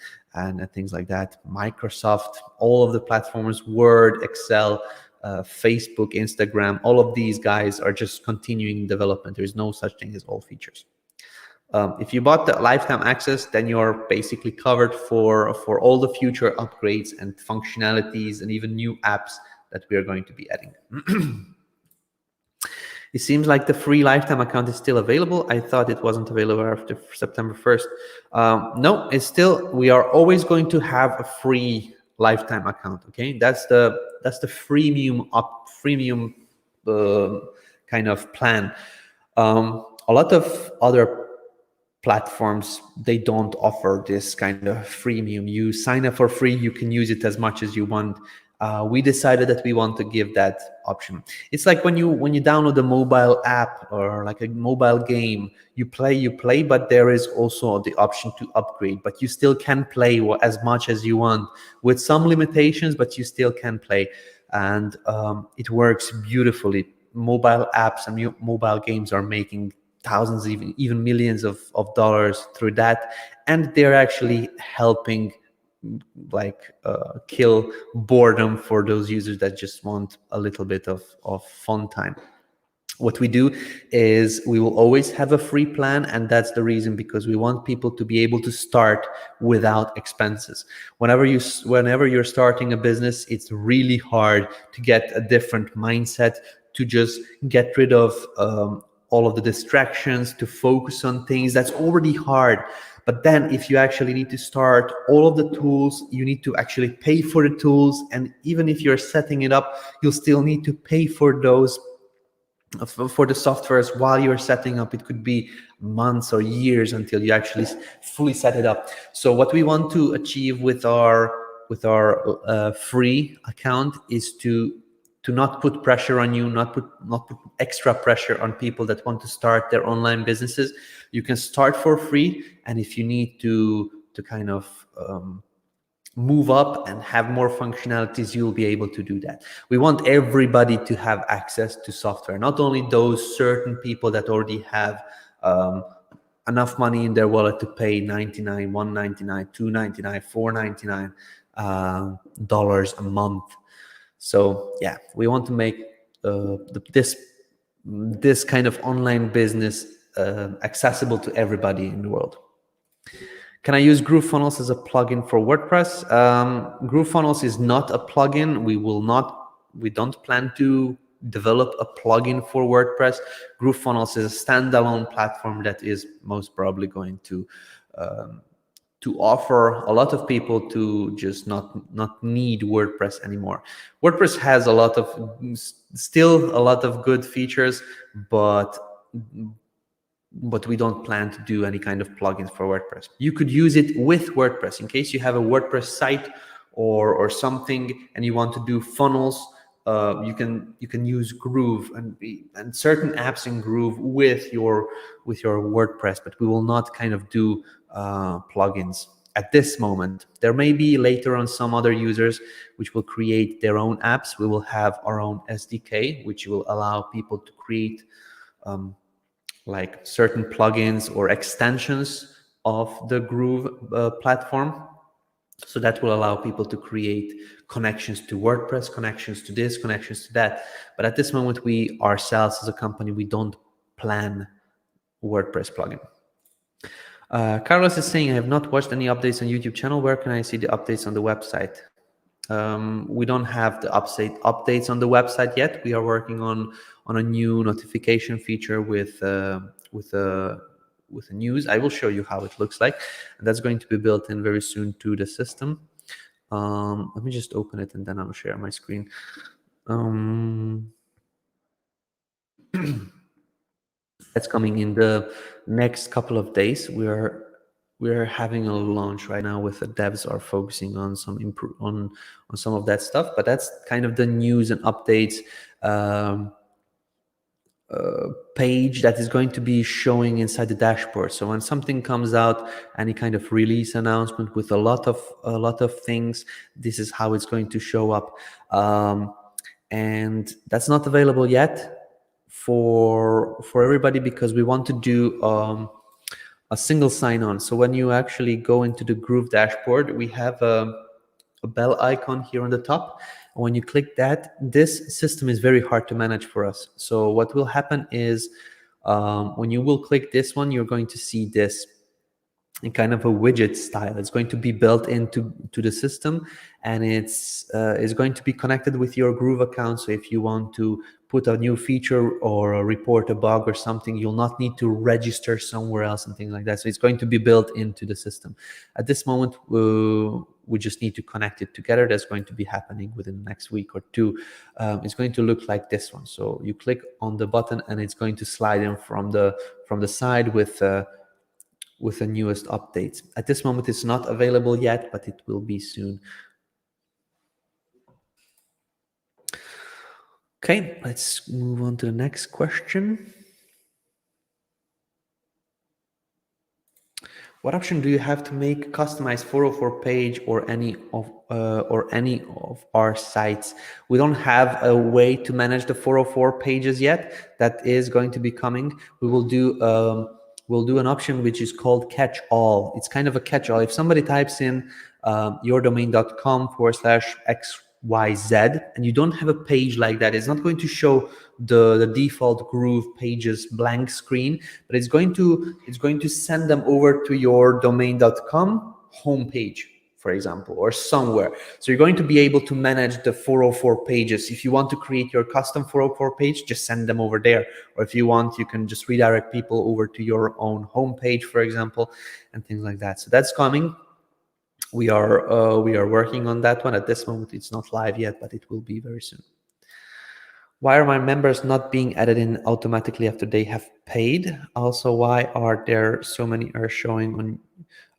things like that. Microsoft, all of the platforms, Word, Excel, Facebook, Instagram, all of these guys are just continuing development. There's no such thing as all features. If you bought the lifetime access, then you're basically covered for all the future upgrades and functionalities and even new apps that we are going to be adding. It seems like the free lifetime account is still available. I thought it wasn't available after September 1st. No, it's still, we are always going to have a free lifetime account. Okay, that's the freemium kind of plan. A lot of other platforms, they don't offer this kind of freemium. You sign up for free, you can use it as much as you want. We decided that we want to give that option. It's like when you download a mobile app or like a mobile game, you play, but there is also the option to upgrade, but you still can play as much as you want with some limitations, but you still can play. And it works beautifully. Mobile apps and mobile games are making thousands, even millions of dollars through that, and they're actually helping kill boredom for those users that just want a little bit of fun time. What we do is we will always have a free plan, and that's the reason, because we want people to be able to start without expenses. Whenever you're starting a business, it's really hard to get a different mindset, to just get rid of all of the distractions, to focus on things. That's already hard. But then if you actually need to start all of the tools, you need to actually pay for the tools. And even if you're setting it up, you'll still need to pay for those, for the softwares while you're setting up. It could be months or years until you actually fully set it up. So what we want to achieve with our free account is to not put pressure on you, not put extra pressure on people that want to start their online businesses. You can start for free, and if you need to kind of move up and have more functionalities, you'll be able to do that. We want everybody to have access to software, not only those certain people that already have enough money in their wallet to pay $99, $199, $299, $499 dollars a month. So yeah, we want to make this kind of online business accessible to everybody in the world. Can I use GrooveFunnels as a plugin for WordPress? GrooveFunnels is not a plugin. We don't plan to develop a plugin for WordPress. GrooveFunnels is a standalone platform that is most probably going to offer a lot of people to just not need WordPress anymore. WordPress has still a lot of good features, but we don't plan to do any kind of plugins for WordPress. You could use it with WordPress in case you have a WordPress site or something and you want to do funnels. You can use Groove and certain apps in Groove with your WordPress, but we will not kind of do plugins at this moment. There may be later on some other users which will create their own apps. We will have our own SDK, which will allow people to create like certain plugins or extensions of the Groove platform. So that will allow people to create connections to WordPress, connections to this, connections to that. But at this moment, we ourselves as a company, we don't plan WordPress plugin. Carlos is saying, I have not watched any updates on YouTube channel. Where can I see the updates on the website? We don't have the updates on the website yet. We are working on a new notification feature with the news. I will show you how it looks like, and that's going to be built in very soon to the system. Let me just open it and then I'll share my screen. That's coming in the next couple of days. We're having a launch right now with the devs are focusing on some on some of that stuff, but that's kind of the news and updates page that is going to be showing inside the dashboard. So when something comes out, any kind of release announcement with a lot of things, this is how it's going to show up. And that's not available yet for everybody because we want to do a single sign-on. So when you actually go into the Groove dashboard, we have a bell icon here on the top. And when you click that, this system is very hard to manage for us. So what will happen is when you will click this one, you're going to see this in kind of a widget style. It's going to be built into the system, and it's going to be connected with your Groove account. So if you want to put a new feature or report a bug or something, you'll not need to register somewhere else and things like that. So it's going to be built into the system. At this moment, we just need to connect it together. That's going to be happening within the next week or two. It's going to look like this one. So you click on the button and it's going to slide in from the side with the newest updates. At this moment, it's not available yet, but it will be soon. Okay, let's move on to the next question. What option do you have to make customized 404 page or any of our sites? We don't have a way to manage the 404 pages yet. That is going to be coming. We will do we'll do an option which is called catch all. It's kind of a catch all. If somebody types in yourdomain.com/XYZ and you don't have a page like that, it's not going to show the default Groove pages blank screen, but it's going to send them over to your domain.com homepage, for example, or somewhere. So you're going to be able to manage the 404 pages. If you want to create your custom 404 page, just send them over there. Or if you want, you can just redirect people over to your own homepage, for example, and things like that. So that's coming. We are working on that one. At this moment, it's not live yet, but it will be very soon. Why are my members not being added in automatically after they have paid? Also, why are there so many errors showing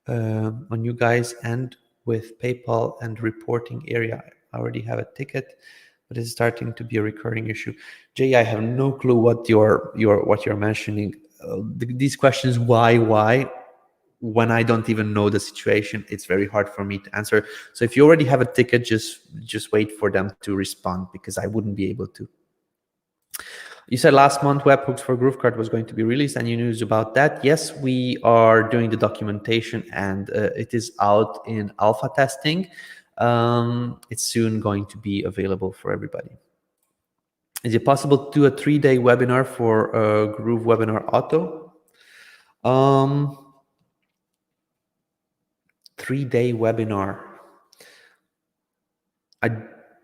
on you guys and with PayPal and reporting area? I already have a ticket, but it's starting to be a recurring issue. Jay, I have no clue what you're mentioning. These questions, why? When I don't even know the situation, it's very hard for me to answer. So if you already have a ticket, just wait for them to respond, because I wouldn't be able to. You said last month webhooks for GrooveKart was going to be released. Any news about that? Yes, we are doing the documentation, and it is out in alpha testing. It's soon going to be available for everybody. Is it possible to do a 3-day webinar for Groove Webinar Auto? 3-day webinar. I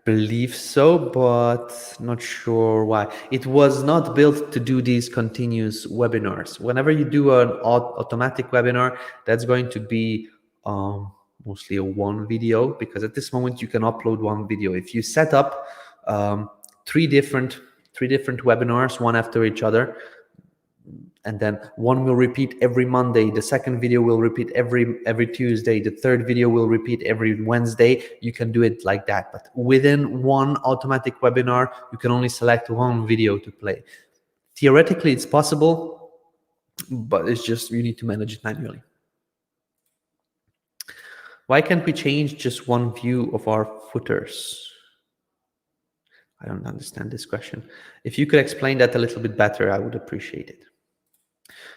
believe so, but not sure why. It was not built to do these continuous webinars. Whenever you do an automatic webinar, that's going to be mostly a one video, because at this moment you can upload one video. If you set up three different webinars, one after each other, and then one will repeat every Monday, the second video will repeat every Tuesday, the third video will repeat every Wednesday. You can do it like that. But within one automatic webinar, you can only select one video to play. Theoretically, it's possible, but it's just you need to manage it manually. Why can't we change just one view of our footers? I don't understand this question. If you could explain that a little bit better, I would appreciate it.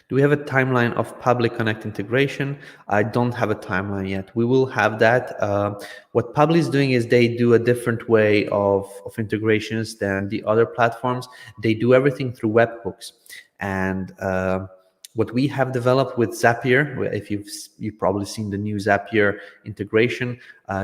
Do we have a timeline of Public Connect integration? I don't have a timeline yet. We will have that. What Public is doing is they do a different way of integrations than the other platforms. They do everything through webhooks, and what we have developed with Zapier, if you've probably seen the new Zapier integration,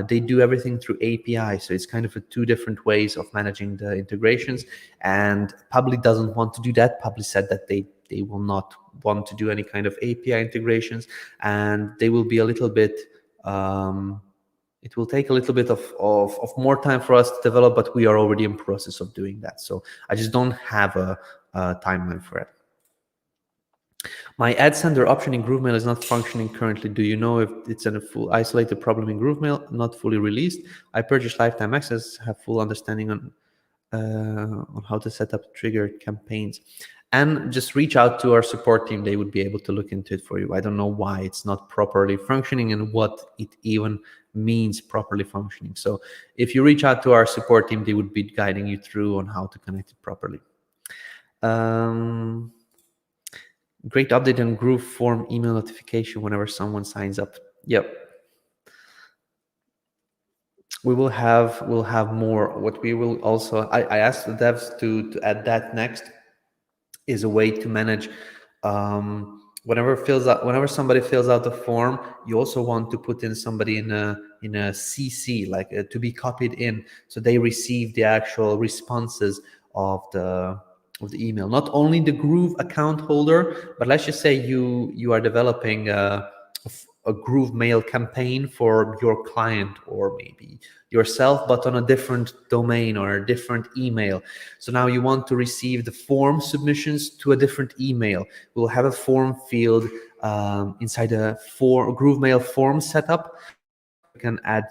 they do everything through API. So it's kind of two different ways of managing the integrations. And Publi doesn't want to do that. Publi said that they will not want to do any kind of API integrations, and they will be a little bit, it will take a little bit of more time for us to develop, but we are already in process of doing that. So I just don't have a timeline for it. My ad sender option in GrooveMail is not functioning currently. Do you know if it's a full isolated problem in GrooveMail, not fully released? I purchased lifetime access, have full understanding on how to set up triggered campaigns. And just reach out to our support team. They would be able to look into it for you. I don't know why it's not properly functioning and what it even means properly functioning. So if you reach out to our support team, they would be guiding you through on how to connect it properly. Great update on Groove form email notification whenever someone signs up. Yep. We'll have more. What we will also, I asked the devs to add that next, is a way to manage whenever somebody fills out the form, you also want to put in somebody in a CC, like to be copied in, so they receive the actual responses of the email. Not only the Groove account holder, but let's just say you are developing a Groove mail campaign for your client or maybe yourself, but on a different domain or a different email. So now you want to receive the form submissions to a different email. We'll have a form field inside a Groove mail form setup. You can add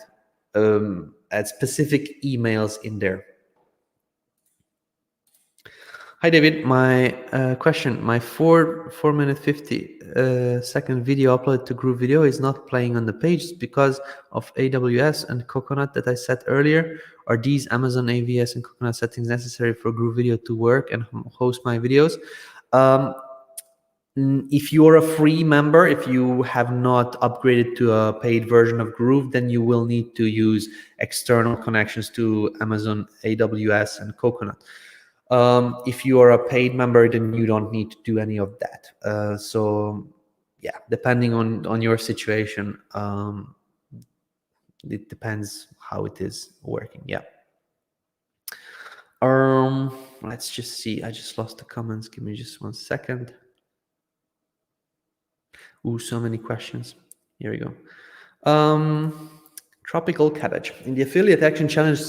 specific emails in there. Hi David, my question, my 4-minute 50-second video uploaded to GrooveVideo is not playing on the page because of AWS and Coconut that I set earlier. Are these Amazon AWS and Coconut settings necessary for GrooveVideo to work and host my videos? If you're a free member, if you have not upgraded to a paid version of Groove, then you will need to use external connections to Amazon AWS and Coconut. If you are a paid member, then you don't need to do any of that. So yeah, depending on your situation, it depends how it is working. Yeah. Let's just see. I just lost the comments. Give me just 1 second. Ooh, so many questions. Here we go. Tropical cabbage. In the affiliate action challenge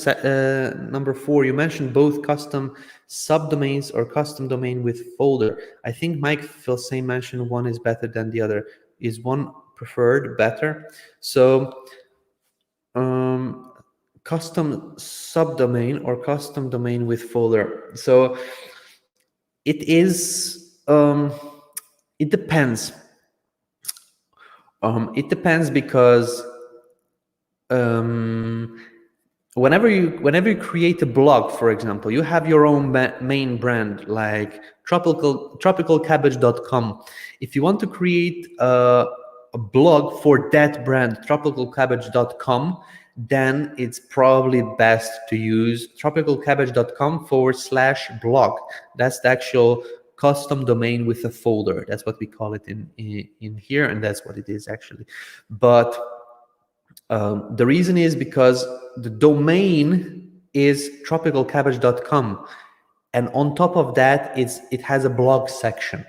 number 4, you mentioned both custom subdomains or custom domain with folder. I think Mike Filsaime mentioned one is better than the other. Is one preferred better? So custom subdomain or custom domain with folder. So it is, it depends. It depends because whenever you create a blog, for example, you have your own main brand like tropicalcabbage.com. If you want to create a blog for that brand, tropicalcabbage.com, then it's probably best to use tropicalcabbage.com/blog. That's the actual custom domain with a folder. That's what we call it in here, and that's what it is actually. But the reason is because the domain is tropicalcabbage.com, and on top of that, it has a blog section.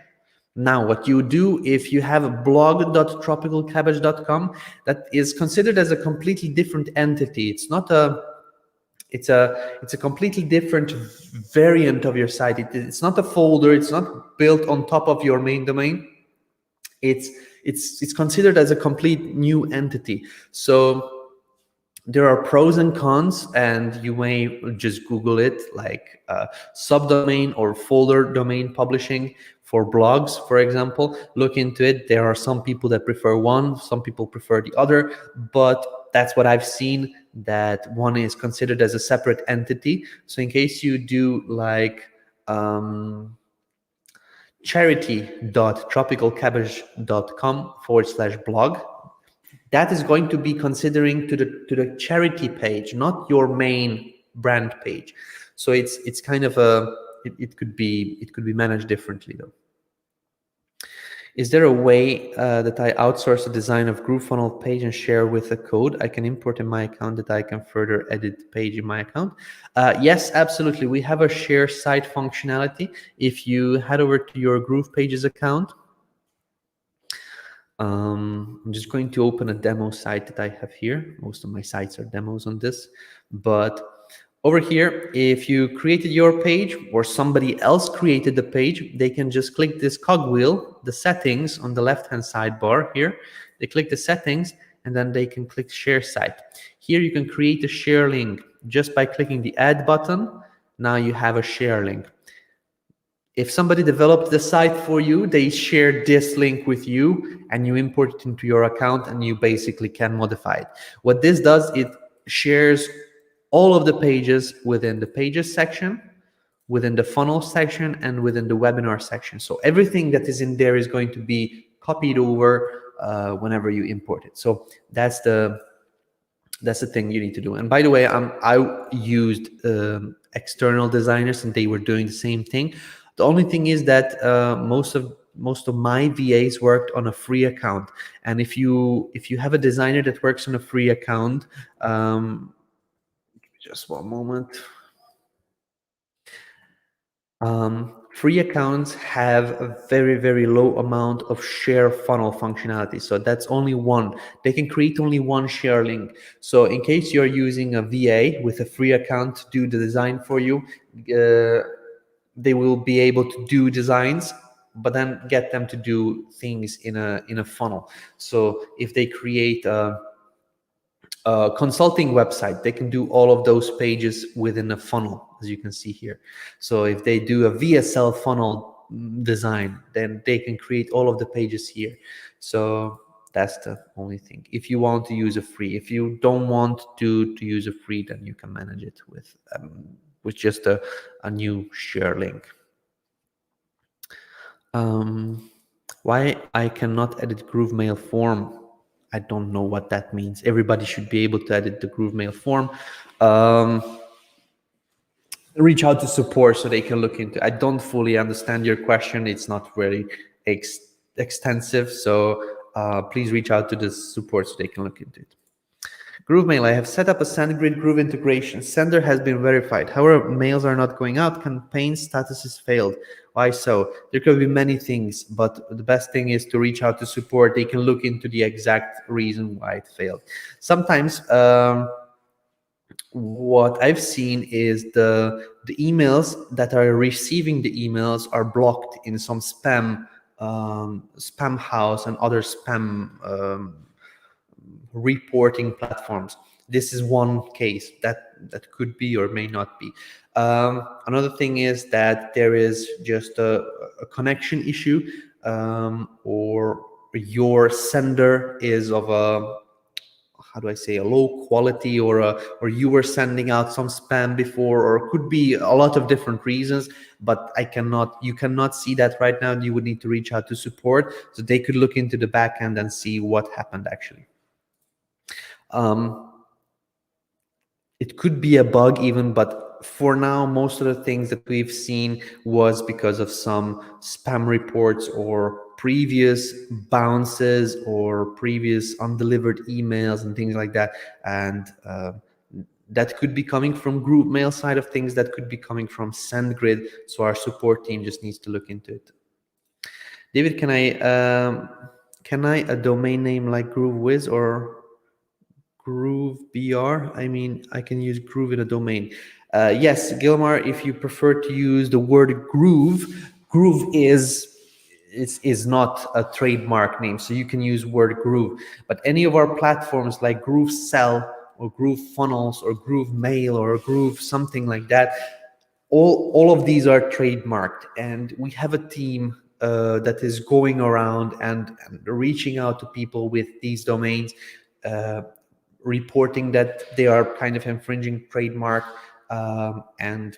Now, what you do if you have a blog.tropicalcabbage.com, that is considered as a completely different entity. It's not a, it's a completely different variant of your site. It's not a folder. It's not built on top of your main domain. It's considered as a complete new entity. So there are pros and cons, and you may just Google it, like subdomain or folder domain publishing for blogs, for example. Look into it. There are some people that prefer one, some people prefer the other, but that's what I've seen, that one is considered as a separate entity. So in case you do like charity.tropicalcabbage.com/blog, that is going to be considering to the charity page, not your main brand page. So it's kind of a, it could be managed differently though. Is there a way that I outsource the design of GrooveFunnel page and share with the code I can import in my account that I can further edit the page in my account? Yes, absolutely. We have a share site functionality. If you head over to your GroovePages account, I'm just going to open a demo site that I have here. Most of my sites are demos on this, but over here, if you created your page or somebody else created the page, they can just click this cogwheel, the settings on the left-hand sidebar here. They click the settings and then they can click share site. Here you can create a share link just by clicking the add button. Now you have a share link. If somebody developed the site for you, they share this link with you and you import it into your account and you basically can modify it. What this does, it shares all of the pages within the pages section, within the funnel section, and within the webinar section. So everything that is in there is going to be copied over whenever you import it. So that's the thing you need to do. And by the way, I used external designers and they were doing the same thing. The only thing is that most of my VAs worked on a free account. And if you have a designer that works on a free account, just one moment. Free accounts have a very, very low amount of share funnel functionality. So that's only one. They can create only one share link. So in case you're using a VA with a free account to do the design for you, they will be able to do designs, but then get them to do things in a funnel. So if they create a consulting website, they can do all of those pages within a funnel, as you can see here. So if they do a VSL funnel design, then they can create all of the pages here. So that's the only thing. If you want to use a free, if you don't want to use a free, then you can manage it with just a new share link. Why I cannot edit GrooveMail form? I don't know what that means. Everybody should be able to edit the GrooveMail form. Reach out to support so they can look into it. I don't fully understand your question. It's not very extensive. So please reach out to the support so they can look into it. GrooveMail, I have set up a SendGrid-Groove integration. Sender has been verified. However, mails are not going out. Campaign status is failed. Why so? There could be many things, but the best thing is to reach out to support. They can look into the exact reason why it failed. Sometimes what I've seen is the emails that are receiving the emails are blocked in some spam house and other spam reporting platforms. This is one case that could be or may not be. Another thing is that there is just a connection issue, or your sender is of a, how do I say, a low quality, or you were sending out some spam before, or it could be a lot of different reasons, but you cannot see that right now. You would need to reach out to support so they could look into the back end and see what happened actually. It could be a bug even, but for now, most of the things that we've seen was because of some spam reports or previous bounces or previous undelivered emails and things like that. And that could be coming from GrooveMail side of things, that could be coming from SendGrid. So our support team just needs to look into it. David, can I a domain name like GrooveWiz or GrooveBR? I mean, I can use Groove in a domain. Yes, Gilmar, if you prefer to use the word Groove, Groove is not a trademark name, so you can use word Groove. But any of our platforms like GrooveSell or GrooveFunnels or GrooveMail or Groove something like that, all of these are trademarked, and we have a team that is going around and reaching out to people with these domains, reporting that they are kind of infringing trademark, and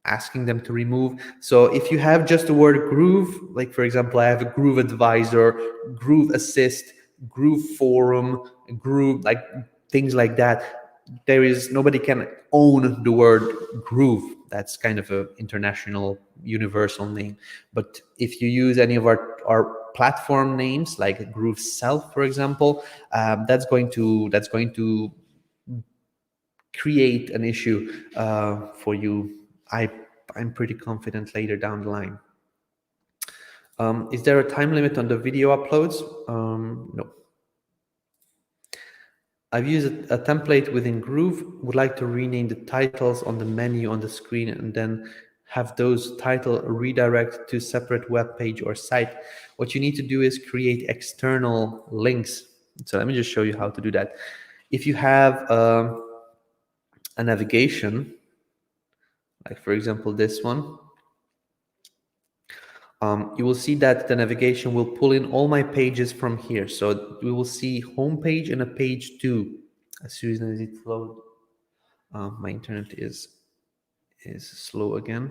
asking them to remove. So if you have just the word Groove, like for example, I have a Groove Advisor, Groove Assist, Groove Forum, Groove, like things like that, nobody can own the word Groove. That's kind of an international universal name. But if you use any of our platform names like GrooveSell, for example, that's going to create an issue for you. I'm pretty confident later down the line. Is there a time limit on the video uploads? No. I've used a template within Groove, would like to rename the titles on the menu on the screen and then have those titles redirect to separate web page or site. What you need to do is create external links. So let me just show you how to do that. If you have a navigation, like for example this one, you will see that the navigation will pull in all my pages from here. So we will see home page and a page 2 as soon as it loads. My internet is slow again.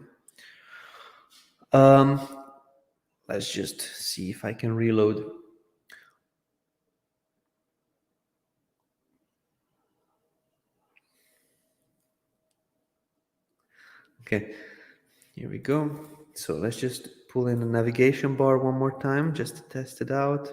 Let's just see if I can reload. Okay, here we go. So let's just pull in the navigation bar one more time just to test it out.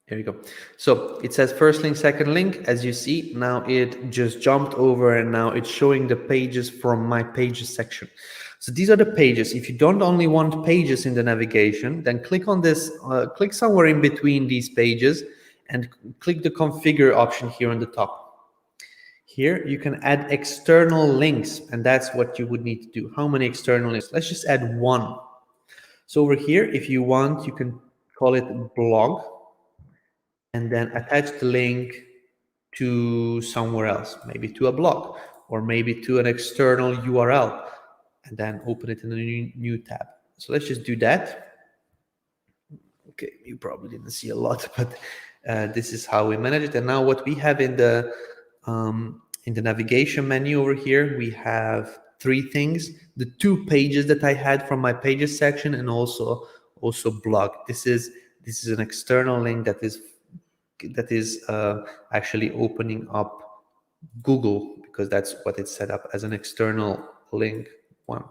Here we go. So it says first link, second link. As you see, now it just jumped over and now it's showing the pages from my pages section. So these are the pages. If you don't only want pages in the navigation, then click on this, click somewhere in between these pages and click the configure option here on the top. Here you can add external links, and that's what you would need to do. How many external links? Let's just add one. So over here, if you want, you can call it blog and then attach the link to somewhere else, maybe to a blog or maybe to an external URL, and then open it in a new tab. So let's just do that. Okay, you probably didn't see a lot, but this is how we manage it. And now what we have in the navigation menu over here, we have 3 things: the 2 pages that I had from my pages section, and also blog. This is an external link that is actually opening up Google, because that's what it's set up as, an external link 1.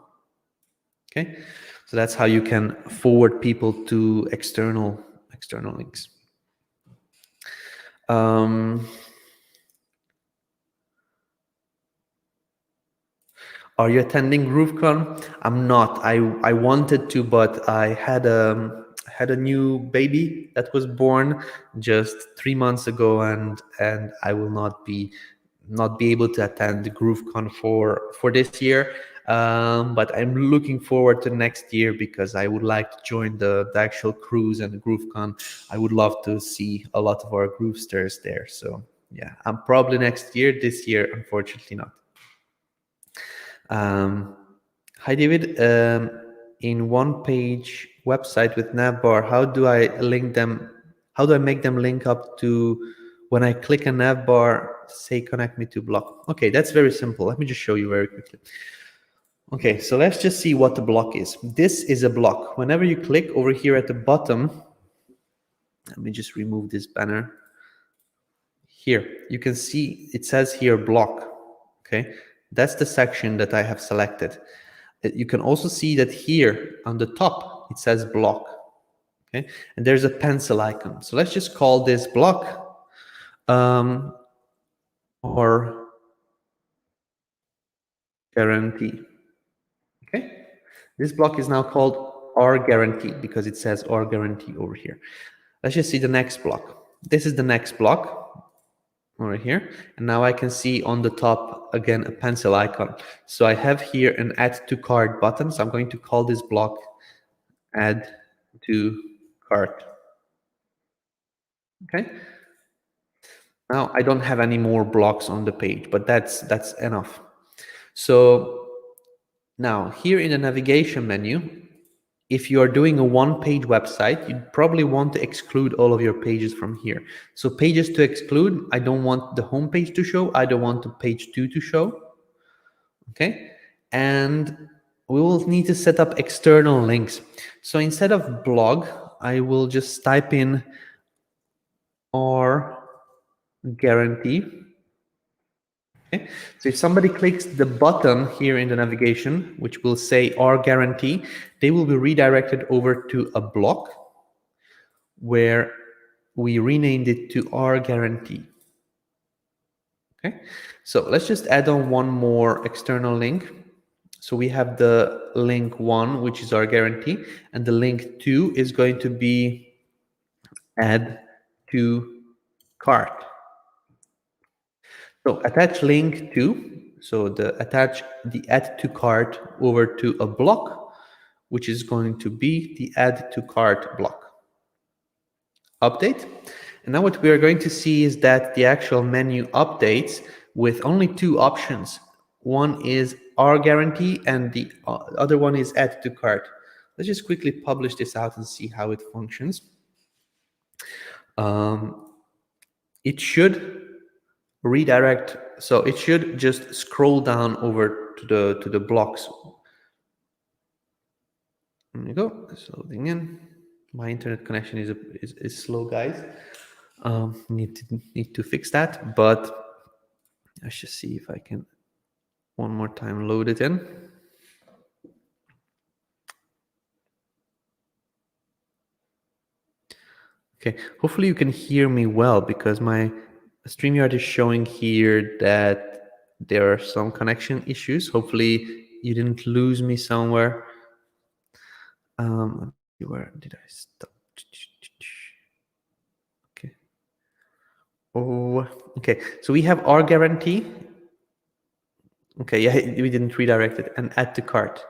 Okay, so that's how you can forward people to external links. Are you attending GrooveKon? I'm not. I wanted to, but I had a new baby that was born just 3 months ago, and I will not be able to attend the GrooveKon for this year. But I'm looking forward to next year, because I would like to join the actual cruise and the GrooveKon. I would love to see a lot of our Groovesters there. So yeah, I'm probably next year. This year, unfortunately, not. Hi David, in one page website with navbar, how do I link them? How do I make them link up to when I click a navbar, say connect me to blog? Okay, that's very simple. Let me just show you very quickly. Okay, so let's just see what the block is. This is a block. Whenever you click over here at the bottom, let me just remove this banner. Here, you can see it says here block. Okay, that's the section that I have selected. You can also see that here on the top, it says block. Okay, and there's a pencil icon. So let's just call this block or guarantee. Okay, this block is now called or guarantee because it says or guarantee over here. Let's just see the next block. This is the next block over here, and now I can see on the top again a pencil icon. So I have here an add to cart button. So I'm going to call this block add to cart. Okay, now I don't have any more blocks on the page, but that's enough. So now here in the navigation menu, if you are doing a one-page website, you probably want to exclude all of your pages from here. So pages to exclude, I don't want the home page to show. I don't want the page 2 to show. Okay, and we will need to set up external links. So instead of blog, I will just type in or guarantee. Okay, so if somebody clicks the button here in the navigation, which will say our guarantee, they will be redirected over to a block where we renamed it to our guarantee. Okay, so let's just add on one more external link. So we have the link 1, which is our guarantee, and the link 2 is going to be add to cart. So attach link 2, so attach the add to cart over to a block, which is going to be the add to cart block. Update. And now what we are going to see is that the actual menu updates with only 2 options. One is our guarantee and the other one is add to cart. Let's just quickly publish this out and see how it functions. It should redirect, so it should just scroll down over to the blocks. There we go. It's loading in. My internet connection is slow, guys. Need to fix that, but let's just see if I can one more time load it in. Okay, hopefully you can hear me well, because my StreamYard is showing here that there are some connection issues. Hopefully you didn't lose me somewhere. Where did I stop? Okay. Oh, okay. So we have our guarantee. Okay, yeah, we didn't redirect it, and add to cart.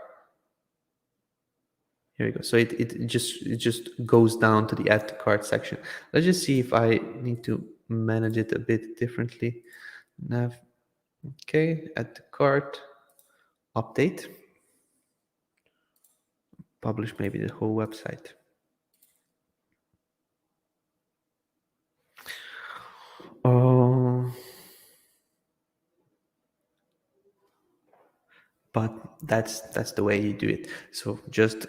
Here we go. So it just goes down to the add to cart section. Let's just see if I need to manage it a bit differently. Nav. Okay, add to cart. Update. Publish maybe the whole website. But that's the way you do it. So just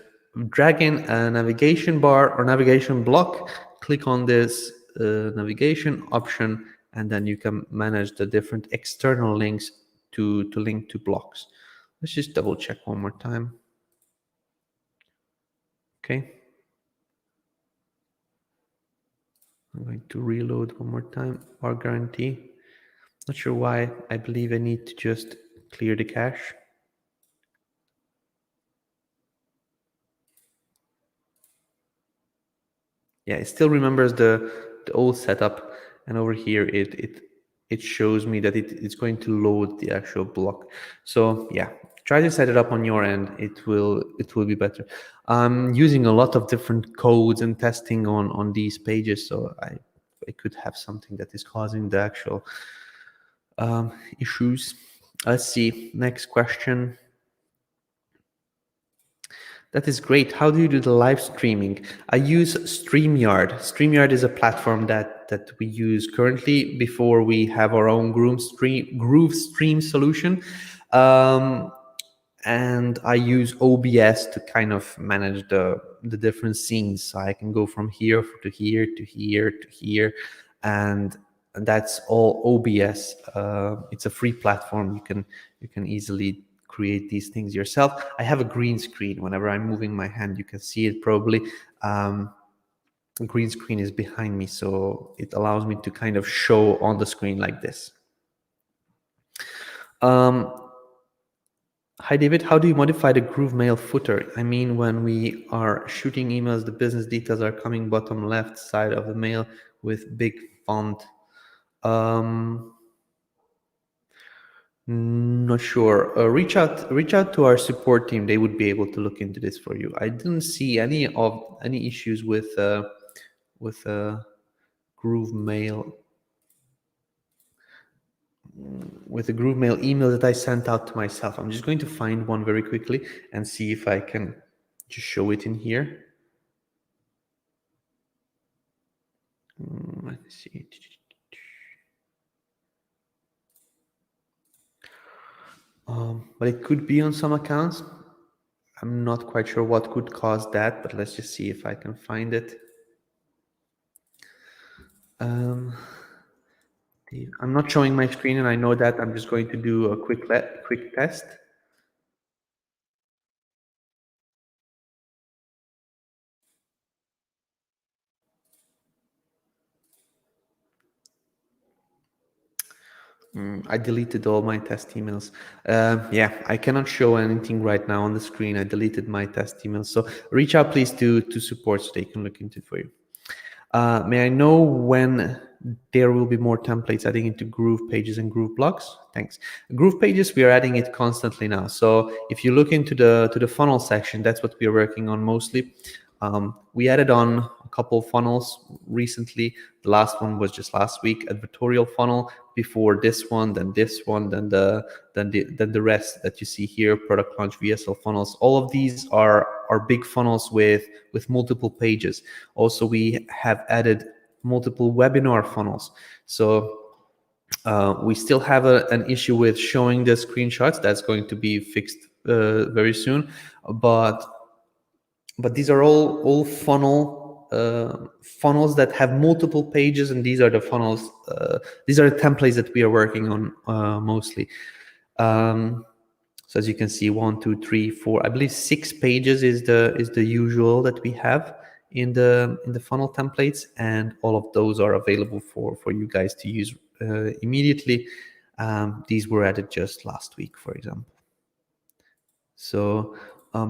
drag in a navigation bar or navigation block, click on this navigation option, and then you can manage the different external links to link to blocks. Let's just double check one more time. Okay. I'm going to reload one more time. Our guarantee. Not sure why. I believe I need to just clear the cache. Yeah, it still remembers the old setup, and over here it shows me that it's going to load the actual block. So yeah, try to set it up on your end. It will be better. I'm using a lot of different codes and testing on these pages, so I could have something that is causing the actual issues. Let's see. Next question. That is great. How do you do the live streaming? I use StreamYard. StreamYard is a platform that we use currently before we have our own Groove Stream solution. And I use OBS to kind of manage the different scenes. So I can go from here to here to here to here, and that's all OBS. It's a free platform. You can easily create these things yourself. I have a green screen. Whenever I'm moving my hand, you can see it probably. The green screen is behind me, so it allows me to kind of show on the screen like this. Hi, David. How do you modify the Groove Mail footer? I mean, when we are shooting emails, the business details are coming bottom left side of the mail with big font. Not sure. Reach out to our support team. They would be able to look into this for you. I didn't see any issues with Groove Mail, with the Groove Mail email that I sent out to myself. I'm just going to find one very quickly and see if I can just show it in here. Let's see. But it could be on some accounts. I'm not quite sure what could cause that, but let's just see if I can find it. I'm not showing my screen, and I know that. I'm just going to do a quick test. I deleted all my test emails. Yeah, I cannot show anything right now on the screen. I deleted my test emails. So reach out, please, to support so they can look into it for you. May I know when there will be more templates adding into GroovePages and GrooveBlogs? Thanks. GroovePages, we are adding it constantly now. So if you look into the funnel section, that's what we are working on mostly. We added on a couple funnels recently. The last one was just last week, advertorial funnel. Before this one, then this one, then the rest that you see here, product launch, VSL funnels. All of these are big funnels with multiple pages. Also, we have added multiple webinar funnels. So we still have an issue with showing the screenshots. That's going to be fixed very soon. But these are all funnels that have multiple pages, and these are the funnels. These are the templates that we are working on mostly. So as you can see, 1, 2, 3, 4, I believe 6 pages is the usual that we have in the funnel templates, and all of those are available for you guys to use immediately. These were added just last week, for example. So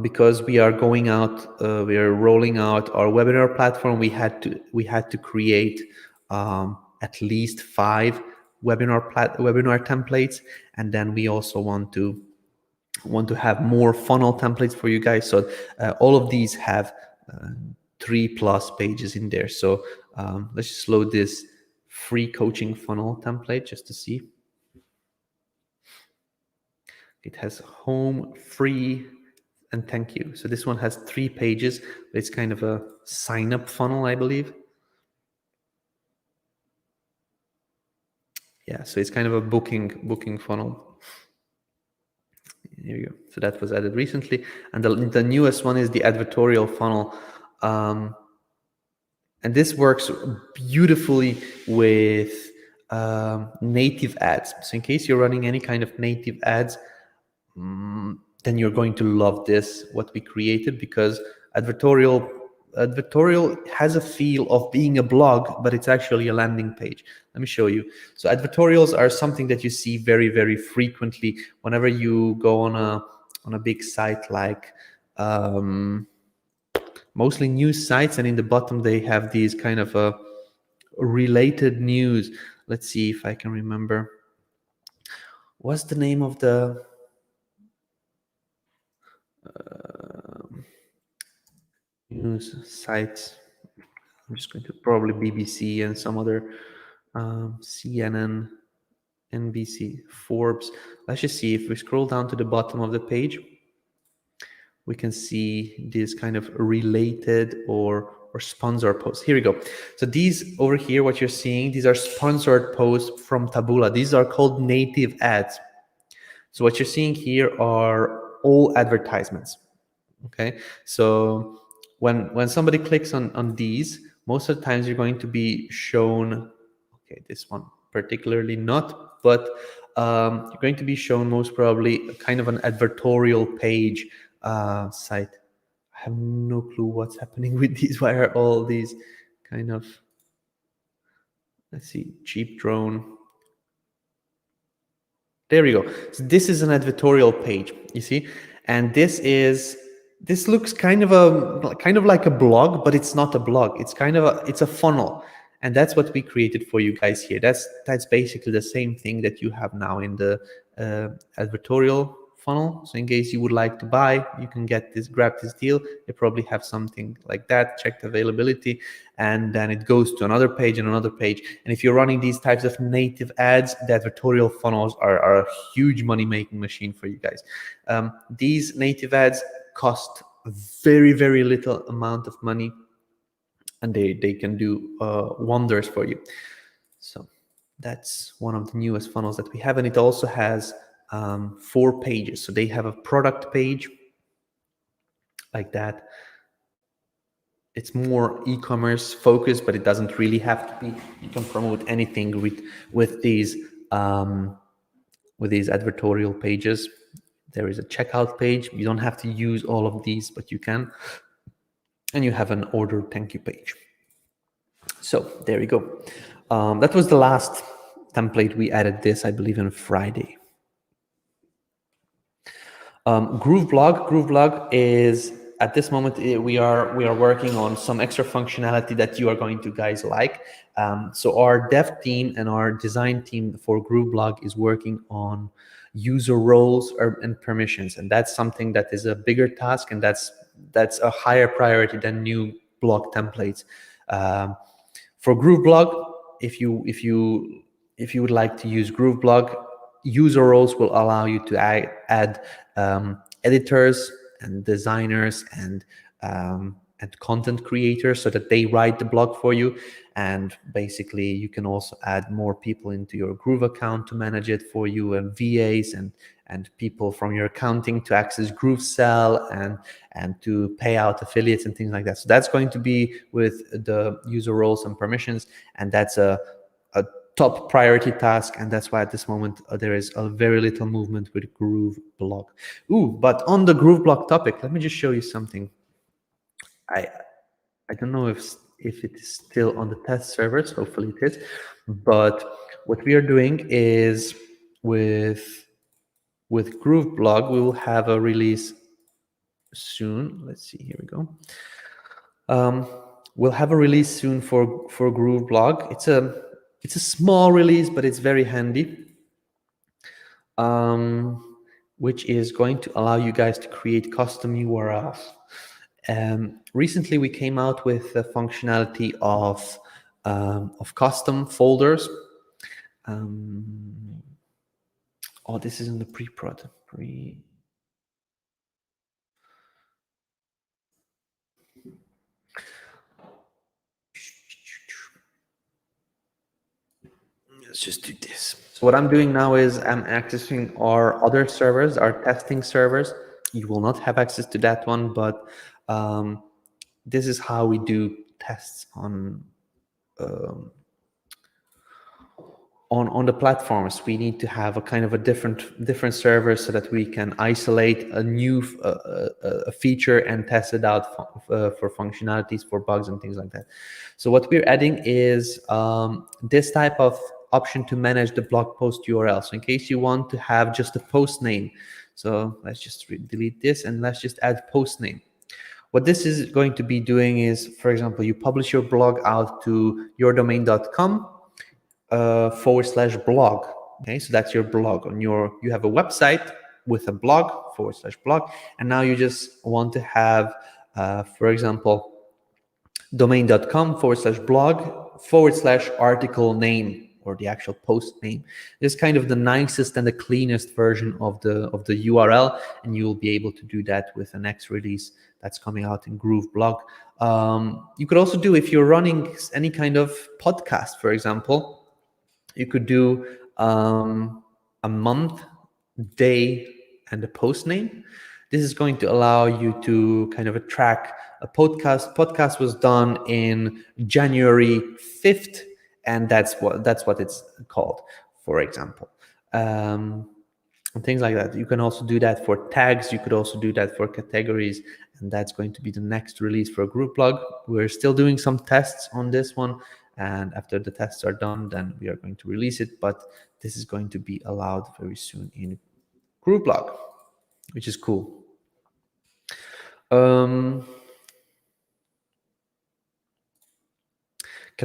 because we are going out, we are rolling out our webinar platform, we had to create at least 5 webinar templates, and then we also want to have more funnel templates for you guys. So all of these have 3+ pages in there. So let's just load this free coaching funnel template just to see. It has home, free, and thank you. So this one has 3 pages. It's kind of a sign up funnel, I believe. Yeah, so it's kind of a booking funnel. Here you go. So that was added recently, and the newest one is the advertorial funnel, and this works beautifully with native ads. So in case you're running any kind of native ads, then you're going to love this, what we created, because advertorial has a feel of being a blog, but it's actually a landing page. Let me show you. So advertorials are something that you see very, very frequently whenever you go on a big site like mostly news sites, and in the bottom they have these kind of related news. Let's see if I can remember. What's the name of the news sites? I'm just going to probably BBC and some other CNN, NBC, Forbes. Let's just see if we scroll down to the bottom of the page, we can see this kind of related or sponsor posts. Here we go. So these over here, what you're seeing, these are sponsored posts from Taboola. These are called native ads. So what you're seeing here are all advertisements. Okay, so when somebody clicks on these, most of the times you're going to be shown, okay, this one particularly not, but you're going to be shown most probably kind of an advertorial page site. I have no clue what's happening with these. Why are all these kind of, let's see, cheap drone. There we go. So this is an advertorial page, you see, and this looks kind of like a blog, but it's not a blog. It's kind of it's a funnel, and that's what we created for you guys here. That's basically the same thing that you have now in the advertorial funnel. So in case you would like to buy, you can grab this deal. They probably have something like that. Check the availability, and then it goes to another page and another page. And if you're running these types of native ads, the advertorial funnels are a huge money-making machine for you guys. These native ads cost very, very little amount of money, and they can do wonders for you. So that's one of the newest funnels that we have, and it also has 4 pages. So they have a product page like that. it's more e-commerce focused, but it doesn't really have to be. You can promote anything with these advertorial pages. There is a checkout page. You don't have to use all of these, but you can. And you have an order thank you page. So there you go. That was the last template. We added this, I believe, on Friday. GrooveBlog is, at this moment, we are working on some extra functionality that you are going to guys like. So our dev team and our design team for GrooveBlog is working on user roles and permissions, and that's something that is a bigger task, and that's a higher priority than new blog templates. For GrooveBlog, if you would like to use GrooveBlog, user roles will allow you to add editors and designers and content creators so that they write the blog for you. And basically you can also add more people into your Groove account to manage it for you, and VAs and people from your accounting to access GrooveSell and to pay out affiliates and things like that. So that's going to be with the user roles and permissions, and that's a top priority task, and that's why at this moment there is a very little movement with GrooveBlog. But on the GrooveBlog topic, let me just show you something. I don't know if it is still on the test servers. Hopefully it is. But what we are doing is with GrooveBlog, we will have a release soon. Let's see. Here we go. We'll have a release soon for GrooveBlog. It's a small release, but it's very handy, which is going to allow you guys to create custom URLs. Recently, we came out with the functionality of custom folders. This is in the pre-prod. Let's just do this. So what I'm doing now is I'm accessing our other servers, our testing servers. You will not have access to that one, but this is how we do tests on the platforms. We need to have a kind of a different server so that we can isolate a new a feature and test it out for functionalities, for bugs and things like that. So what we're adding is this type of option to manage the blog post URL. So in case you want to have just a post name, so let's just delete this and let's just add post name. What this is going to be doing is, for example, you publish your blog out to yourdomain.com /blog. Okay, so that's your blog. You have a website with a blog /blog, and now you just want to have, for example, domain.com /blog /article name, or the actual post name. This is kind of the nicest and the cleanest version of the URL, and you will be able to do that with the next release that's coming out in GrooveBlog. You could also do, if you're running any kind of podcast, for example, you could do a month, day, and a post name. This is going to allow you to kind of track a podcast. Podcast was done in January 5th, and that's what it's called, for example. And things like that. You can also do that for tags. You could also do that for categories, and that's going to be the next release for GrooveBlog. We're still doing some tests on this one, and after the tests are done, then we are going to release it. But this is going to be allowed very soon in GrooveBlog, which is cool. Can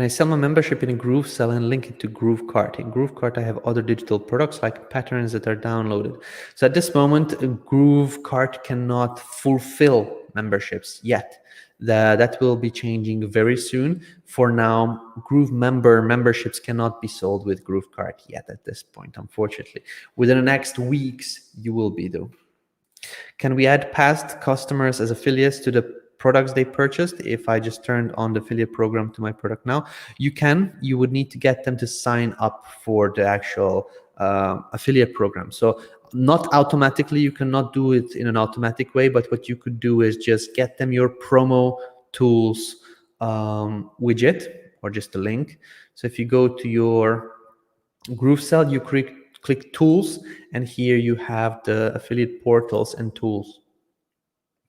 I sell my membership in GrooveSell and link it to GrooveKart? In GrooveKart, I have other digital products like patterns that are downloaded. So at this moment, GrooveKart cannot fulfill memberships yet. That will be changing very soon. For now, GrooveMember memberships cannot be sold with GrooveKart yet at this point, unfortunately. Within the next weeks, you will be, though. Can we add past customers as affiliates to the products they purchased? If I just turned on the affiliate program to my product now, you can. You would need to get them to sign up for the actual affiliate program. So not automatically, you cannot do it in an automatic way, but what you could do is just get them your promo tools widget, or just a link. So if you go to your GrooveSell, you click tools, and here you have the affiliate portals and tools.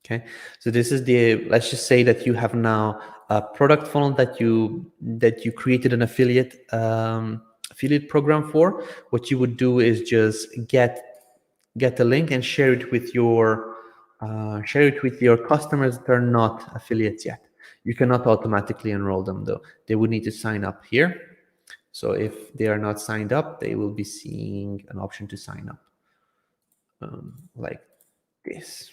Okay, so this is the, let's just say that you have now a product funnel that you created an affiliate program for. What you would do is just get the link and share it with your customers that are not affiliates yet. You cannot automatically enroll them though. They would need to sign up here. So if they are not signed up, they will be seeing an option to sign up like this.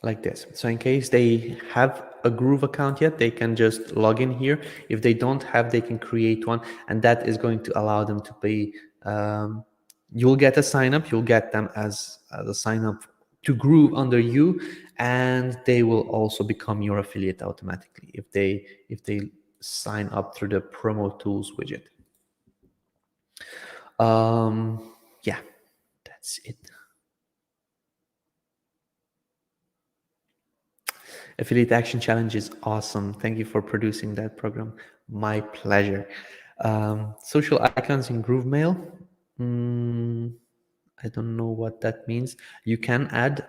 Like this. So in case they have a Groove account yet, they can just log in here. If they don't have, they can create one, and that is going to allow them to pay. You'll get a sign up. You'll get them as a sign up to Groove under you, and they will also become your affiliate automatically if they sign up through the promo tools widget. Yeah, that's it. Affiliate Action Challenge is awesome. Thank you for producing that program. My pleasure. Social icons in GrooveMail. I don't know what that means. You can add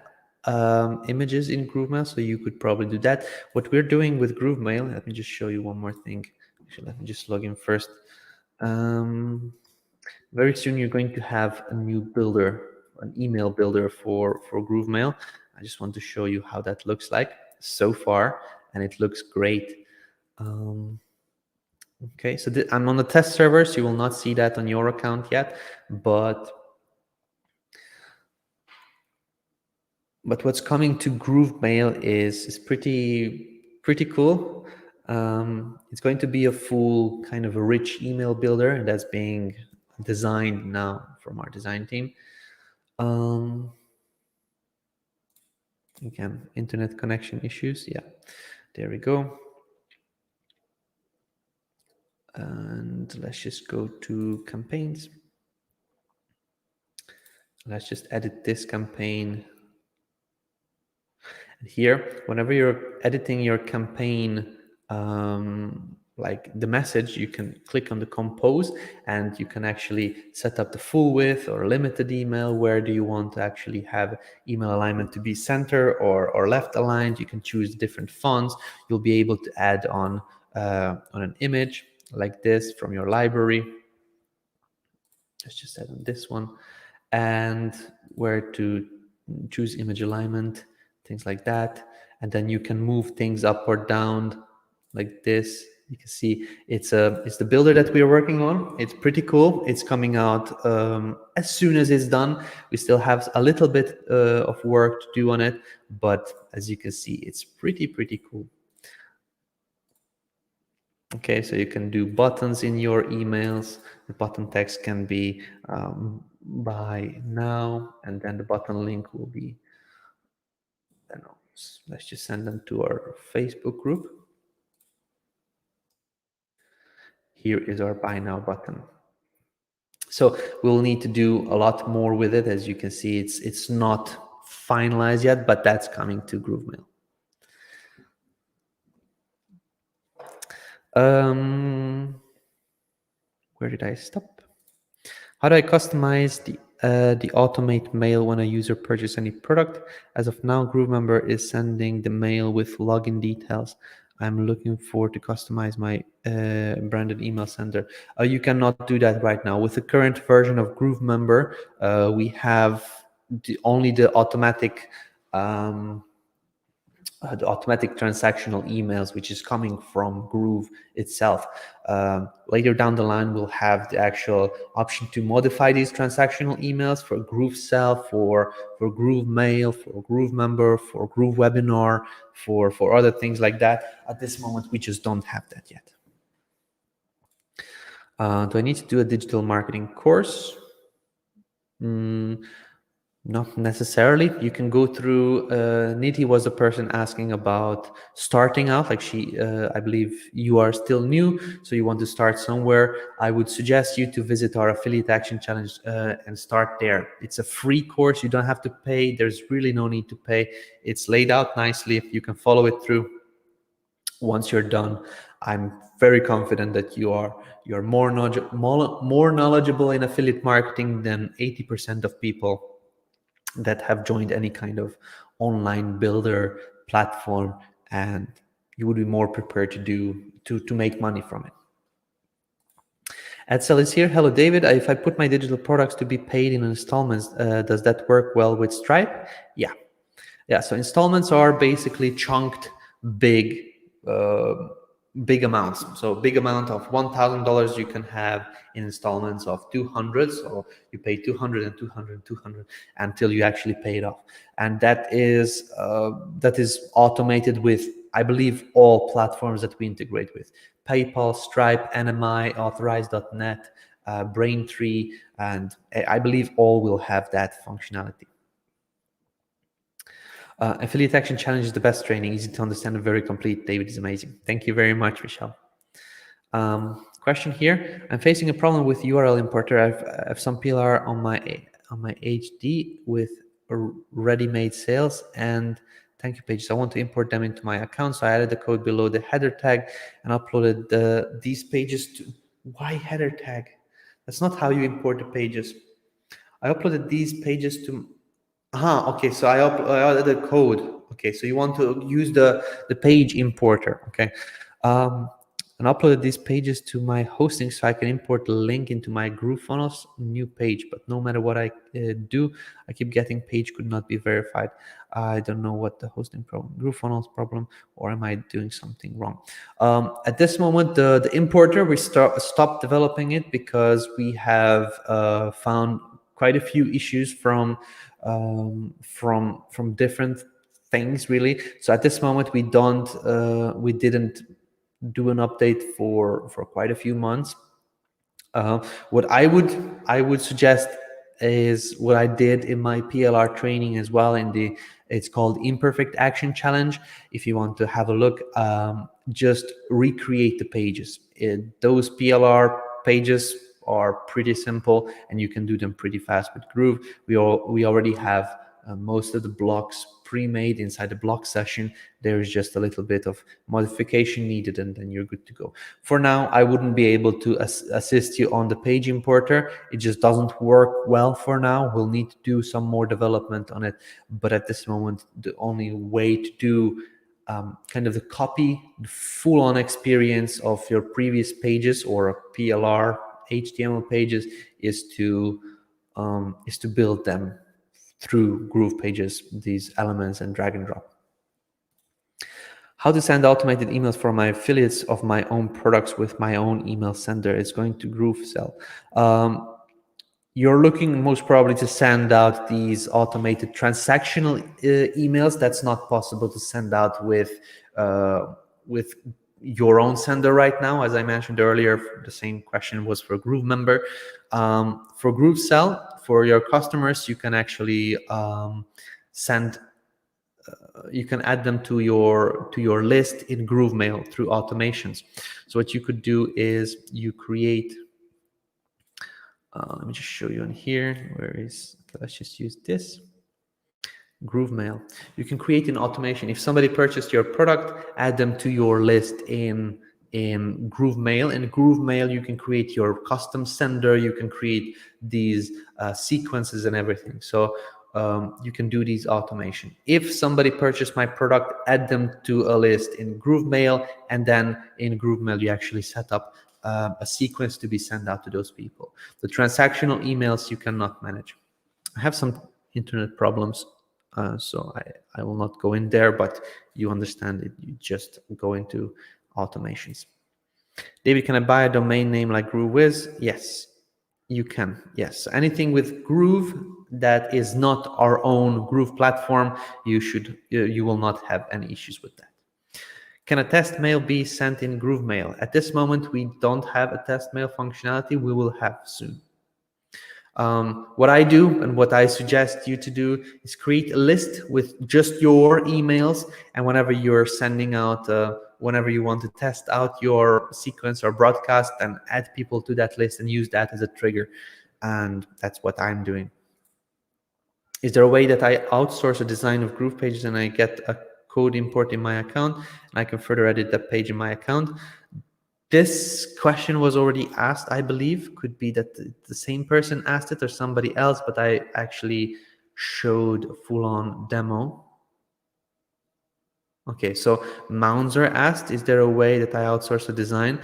images in GrooveMail, so you could probably do that. What we're doing with GrooveMail, let me just show you one more thing. Actually, let me just log in first. Very soon you're going to have a new builder, an email builder for GrooveMail. I just want to show you how that looks like so far, and it looks great. Okay, so I'm on the test server, so you will not see that on your account yet, but what's coming to GrooveMail is pretty cool. It's going to be a full kind of a rich email builder that's being designed now from our design team. Again, internet connection issues. Yeah, there we go. And let's just go to campaigns. Let's just edit this campaign. And here, whenever you're editing your campaign, like the message, you can click on the compose, and you can actually set up the full width or limited email. Where do you want to actually have email alignment to be center or left aligned? You can choose different fonts. You'll be able to add on an image like this from your library. Let's just add on this one, and where to choose image alignment, things like that. And then you can move things up or down like this. You can see it's the builder that we are working on. It's pretty cool. It's coming out as soon as it's done. We still have a little bit of work to do on it, but as you can see, it's pretty cool. Okay, so you can do buttons in your emails. The button text can be buy now, and then the button link will be, I don't know, let's just send them to our Facebook group. Here is our buy now button. So we'll need to do a lot more with it. As you can see, it's not finalized yet, but that's coming to GrooveMail. Where did I stop? How do I customize the automate mail when a user purchases any product? As of now, GrooveMember is sending the mail with login details. I'm looking forward to customize my branded email sender. You cannot do that right now. With the current version of GrooveMember, we have only the automatic transactional emails, which is coming from Groove itself. Later down the line, we'll have the actual option to modify these transactional emails for GrooveSell, for GrooveMail, for GrooveMember, for GrooveWebinar, for other things like that. At this moment, we just don't have that yet. Do I need to do a digital marketing course? Not necessarily. You can go through. Niti was the person asking about starting out. Like I believe you are still new, so you want to start somewhere. I would suggest you to visit our Affiliate Action Challenge and start there. It's a free course. You don't have to pay. There's really no need to pay. It's laid out nicely. You can follow it through. Once you're done, I'm very confident that you're more knowledgeable in affiliate marketing than 80% of people that have joined any kind of online builder platform, and you would be more prepared to make money from it. Edsel is here. Hello, David. If I put my digital products to be paid in installments, does that work well with Stripe? Yeah. So installments are basically chunked big amounts. So big amount of $1,000 you can have in installments of 200. So you pay 200 and 200 and 200 until you actually pay it off. And that is automated with, I believe, all platforms that we integrate with: PayPal, Stripe, NMI, Authorize.net, Braintree, and I believe all will have that functionality. Affiliate Action Challenge is the best training, easy to understand and very complete. David is amazing. Thank you very much, Michelle. Question here. I'm facing a problem with URL importer. I have some PLR on my HD with ready-made sales and thank you pages. I want to import them into my account, so I added the code below the header tag and uploaded these pages to. Why header tag? That's not how you import the pages. I uploaded these pages to. Okay, so I added the code. Okay, so you want to use the page importer. Okay, and uploaded these pages to my hosting so I can import the link into my GrooveFunnels new page. But no matter what I do, I keep getting page could not be verified. I don't know what the hosting problem, GrooveFunnels problem, or am I doing something wrong? At this moment, the importer, we stopped developing it because we have found quite a few issues from different things, really. So at this moment, we didn't do an update for quite a few months. What I would suggest is what I did in my PLR training as well. It's called Imperfect Action Challenge. If you want to have a look, just recreate the pages. Those PLR pages are pretty simple and you can do them pretty fast with Groove. We already have most of the blocks pre-made inside the block session. There is just a little bit of modification needed and then you're good to go. For now, I wouldn't be able to assist you on the page importer. It just doesn't work well for now. We'll need to do some more development on it. But at this moment, the only way to do kind of the copy, the full-on experience of your previous pages or PLR HTML pages is to build them through Groove Pages, these elements, and drag and drop. How to send automated emails for my affiliates of my own products with my own email sender. It's going to GrooveSell. You're looking most probably to send out these automated transactional emails. That's not possible to send out with your own sender right now. As I mentioned earlier, the same question was for GrooveMember. For GrooveSell, for your customers, you can actually you can add them to your list in GrooveMail through automations. So what you could do is you create. Let me just show you on here. Let's just use this. GrooveMail. You can create an automation. If somebody purchased your product, add them to your list in GrooveMail. In GrooveMail, you can create your custom sender. You can create these sequences and everything. So you can do these automation. If somebody purchased my product, add them to a list in GrooveMail, and then in GrooveMail, you actually set up a sequence to be sent out to those people. The transactional emails you cannot manage. I have some internet problems. So I will not go in there, but you understand it. You just go into automations. David, can I buy a domain name like GrooveWiz? Yes, you can. Yes, anything with Groove that is not our own Groove platform, you will not have any issues with that. Can a test mail be sent in GrooveMail? At this moment, we don't have a test mail functionality. We will have soon. What I do and what I suggest you to do is create a list with just your emails, and whenever you're sending out, whenever you want to test out your sequence or broadcast, and add people to that list and use that as a trigger. And that's what I'm doing. Is there a way that I outsource a design of Groove pages and I get a code import in my account and I can further edit that page in my account? This question was already asked, I believe. Could be that the same person asked it or somebody else, but I actually showed a full-on demo. Okay, so Mounzer asked, is there a way that I outsource a design?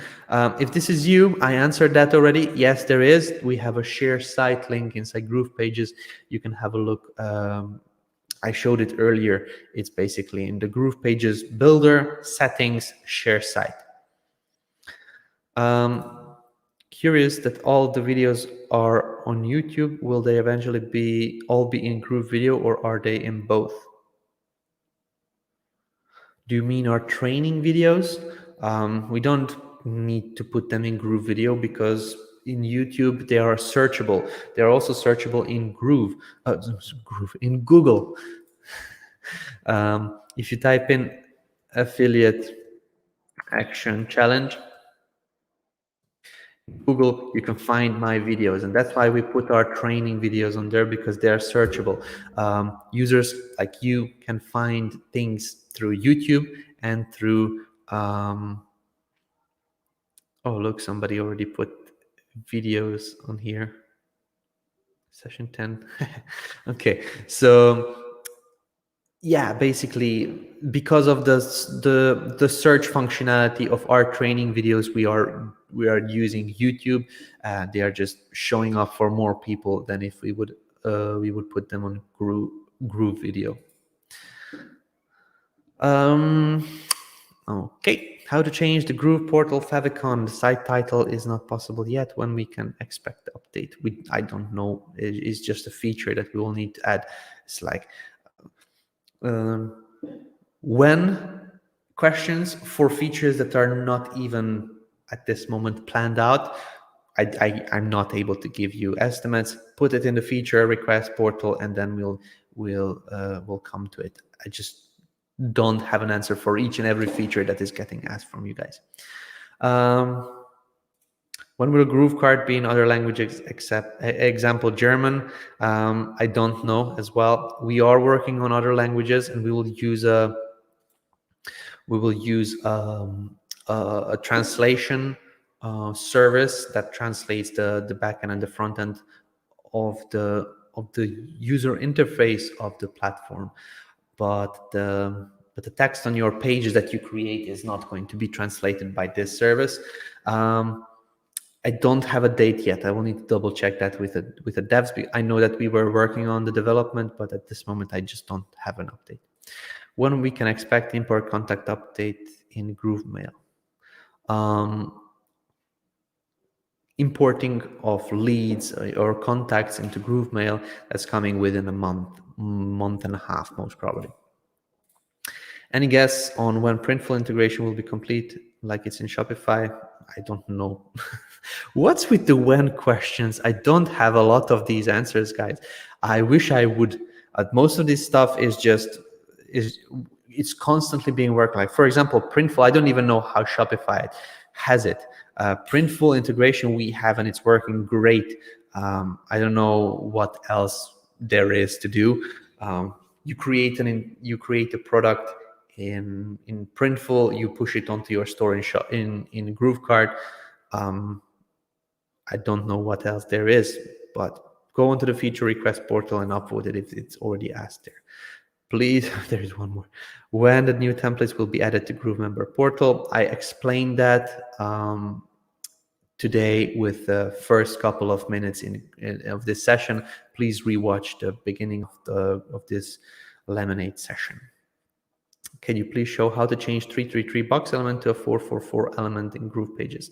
If this is you, I answered that already. Yes, there is. We have a share site link inside Groove Pages. You can have a look. I showed it earlier. It's basically in the Groove Pages builder, settings, share site. Curious that all the videos are on YouTube. Will they eventually all be in GrooveVideo, or are they in both? Do you mean our training videos? We don't need to put them in GrooveVideo because in YouTube they are searchable. They are also searchable in in Google. If you type in affiliate action challenge Google, you can find my videos, and that's why we put our training videos on there, because they are searchable. Users like you can find things through YouTube and through oh look, somebody already put videos on here. Session 10. Okay, so yeah, basically because of the search functionality of our training videos, we are using YouTube. They are just showing up for more people than if we would put them on GrooveVideo. Okay, how to change the Groove Portal Favicon? The site title is not possible yet. When we can expect the update? I don't know. It's just a feature that we will need to add. It's like when questions for features that are not even at this moment planned out, I'm not able to give you estimates. Put it in the feature request portal, and then we'll come to it. I just don't have an answer for each and every feature that is getting asked from you guys. When will GrooveKart be in other languages except example German? I don't know as well. We are working on other languages, and we will use a translation service that translates the backend and the front end of the user interface of the platform. But the text on your pages that you create is not going to be translated by this service. I don't have a date yet. I will need to double check that with the devs. I know that we were working on the development, but at this moment I just don't have an update. When we can expect import contact update in GrooveMail? Importing of leads or contacts into GrooveMail, that's coming within a month and a half, most probably. Any guess on when Printful integration will be complete, like it's in Shopify? I don't know. What's with the when questions? I don't have a lot of these answers, guys. I wish I would. Most of this stuff is it's constantly being worked. Like, for example, Printful, I don't even know how Shopify has it. Printful integration we have, and it's working great. I don't know what else there is to do. You create a product in Printful, you push it onto your store in GrooveKart. I don't know what else there is, but go into the feature request portal and upload it if it's already asked there. Please, there is one more. When the new templates will be added to GrooveMember portal? I explained that today with the first couple of minutes of this session. Please rewatch the beginning of this LemonAid session. Can you please show how to change 333 box element to a 444 element in Groove Pages?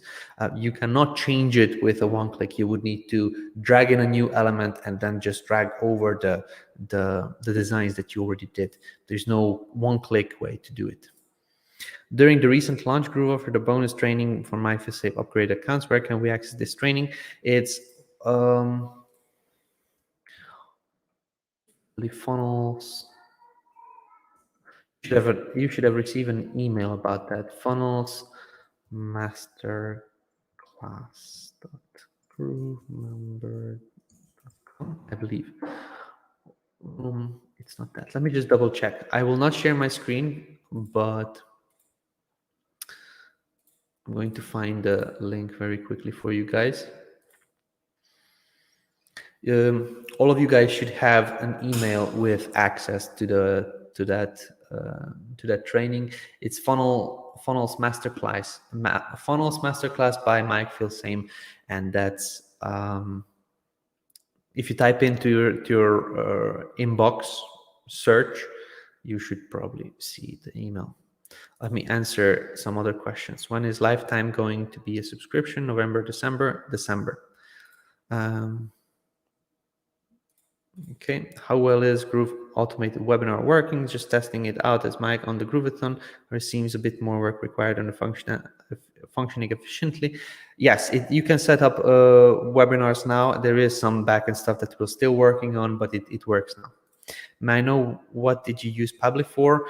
You cannot change it with a one-click. You would need to drag in a new element and then just drag over the designs that you already did. There's no one-click way to do it. During the recent launch, Groove offered a bonus training for Mike Filsaime upgrade accounts. Where can we access this training? It's funnels. You should have received an email about that. Funnels master class.groovemember.com, I believe. It's not that. Let me just double check. I will not share my screen, but I'm going to find the link very quickly for you guys. All of you guys should have an email with access to that training. It's funnels masterclass by Mike Filsaime, and that's if you type into your inbox search, you should probably see the email. Let me answer some other questions. When is lifetime going to be a subscription? November, December? Okay, how well is Groove automated webinar working? Just testing it out as Mike on the Groove-A-Thon, or seems a bit more work required on the functioning efficiently. Yes, you can set up webinars now. There is some backend stuff that we're still working on, but it works now. May I know what did you use Pabbly for?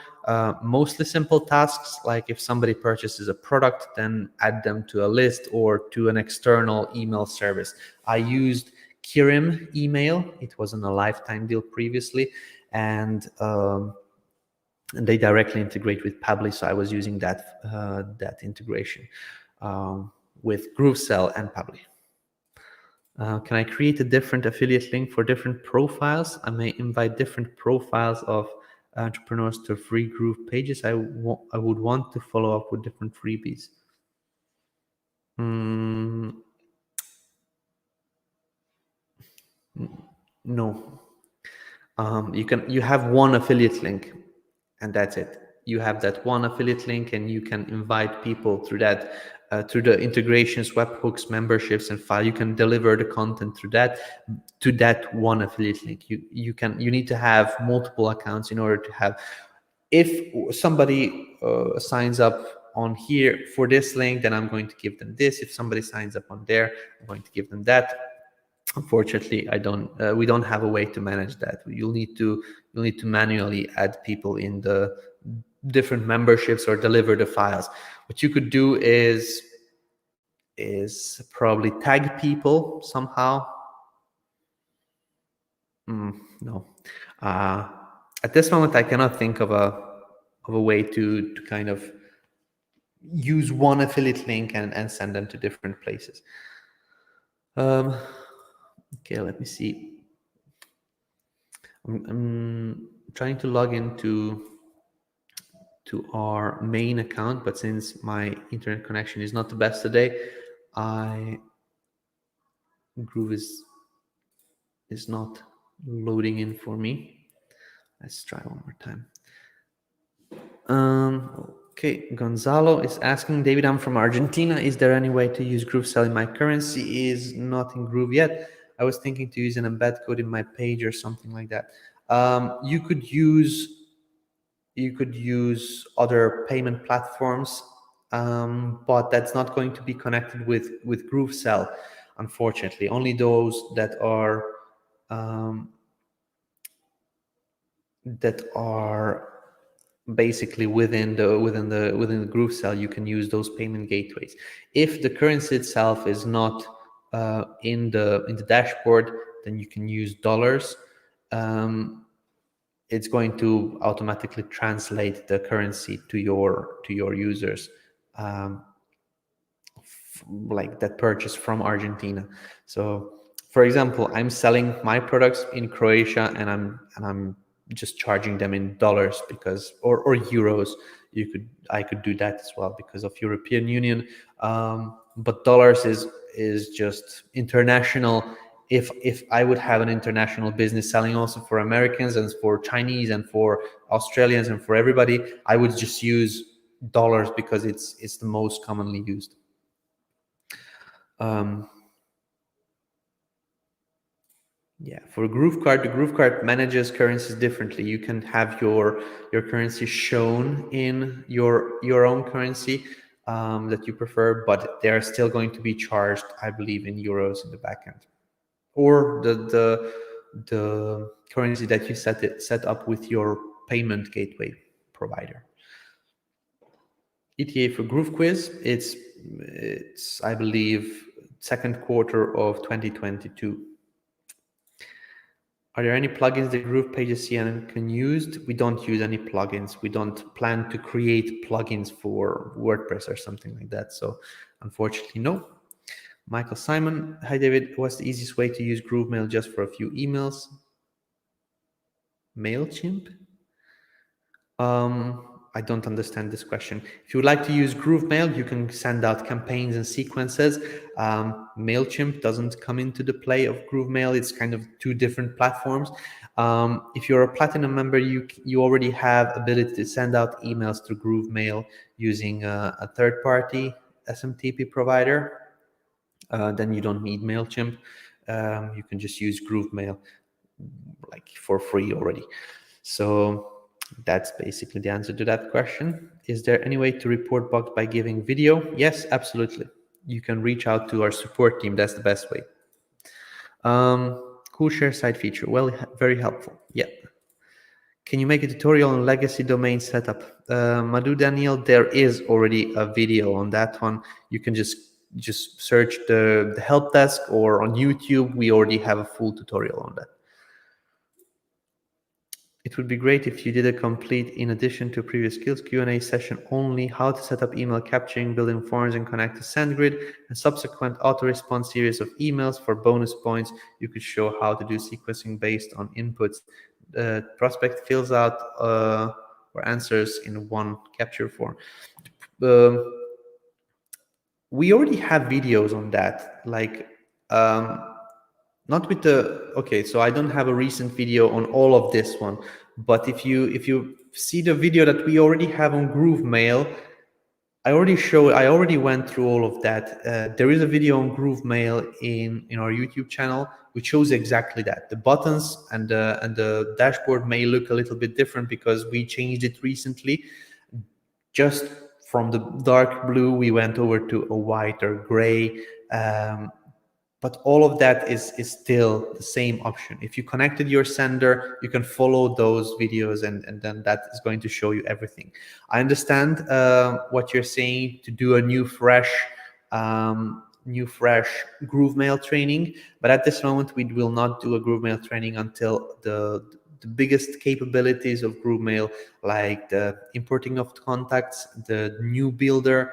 Mostly simple tasks, like if somebody purchases a product, then add them to a list or to an external email service. I used Kirim email. It wasn't a lifetime deal previously, and they directly integrate with Pabbly, so I was using that integration with GrooveSell and Pabbly. Can I create a different affiliate link for different profiles? I may invite different profiles of entrepreneurs to free Groove pages. I would want to follow up with different freebies. No. You have one affiliate link, and that's it. You have that one affiliate link, and you can invite people through that, through the integrations, webhooks, memberships, and file. You can deliver the content through that to that one affiliate link. You need to have multiple accounts in order to have. If somebody signs up on here for this link, then I'm going to give them this. If somebody signs up on there, I'm going to give them that. Unfortunately, we don't have a way to manage that. You'll need to manually add people in the different memberships or deliver the files. What you could do is probably tag people somehow. No. At this moment, I cannot think of a way to kind of use one affiliate link and send them to different places. Okay, let me see. I'm trying to log into our main account, but since my internet connection is not the best today, Groove is not loading in for me. Let's try one more time. Okay, Gonzalo is asking, David, I'm from Argentina. Is there any way to use GrooveSell in my currency? Is not in Groove yet. I was thinking to use an embed code in my page or something like that. You could use other payment platforms, but that's not going to be connected with GrooveSell, unfortunately. Only those that are basically within the GrooveSell, you can use those payment gateways. If the currency itself is not in the dashboard, then you can use dollars. It's going to automatically translate the currency to your users, like that purchase from Argentina. So, for example, I'm selling my products in Croatia, and I'm just charging them in dollars because or euros. I could do that as well because of European Union, but dollars is just international. If I would have an international business selling also for Americans and for Chinese and for Australians and for everybody, I would just use dollars because it's the most commonly used. Yeah, for GrooveKart, the GrooveKart manages currencies differently. You can have your currency shown in your own currency that you prefer, but they are still going to be charged, I believe, in euros in the backend. Or the currency that you set up with your payment gateway provider. ETA for Groove Quiz, it's I believe second quarter of 2022. Are there any plugins that GroovePages CN can use? We don't use any plugins. We don't plan to create plugins for WordPress or something like that. So unfortunately, no. Michael Simon, hi David, what's the easiest way to use GrooveMail just for a few emails? MailChimp? I don't understand this question. If you would like to use GrooveMail, you can send out campaigns and sequences. MailChimp doesn't come into the play of GrooveMail. It's kind of two different platforms. If you're a Platinum member, you already have ability to send out emails through GrooveMail using a third-party SMTP provider. Then you don't need MailChimp. You can just use GrooveMail like for free already. So that's basically the answer to that question. Is there any way to report bugs by giving video? Yes, absolutely. You can reach out to our support team. That's the best way. Cool share site feature. Well, very helpful. Yeah. Can you make a tutorial on legacy domain setup? Madhu Daniel, there is already a video on that one. You can just search the help desk, or on YouTube. We already have a full tutorial on that. It would be great if you did a complete, in addition to previous skills, Q&A session only, how to set up email capturing, building forms and connect to SendGrid, and subsequent auto-response series of emails for bonus points. You could show how to do sequencing based on inputs. Prospect fills out or answers in one capture form. We already have videos on that, like not with the, okay, so I don't have a recent video on all of this one, but if you see the video that we already have on GrooveMail, I already went through all of that. There is a video on GrooveMail in our YouTube channel which shows exactly that. The buttons and the dashboard may look a little bit different because we changed it recently. Just from the dark blue, we went over to a white or gray. But all of that is still the same option. If you connected your sender, you can follow those videos, and then that is going to show you everything. I understand what you're saying, to do a new fresh GrooveMail training, but at this moment we will not do a GrooveMail training until the biggest capabilities of GrooveMail, like the importing of contacts, the new builder,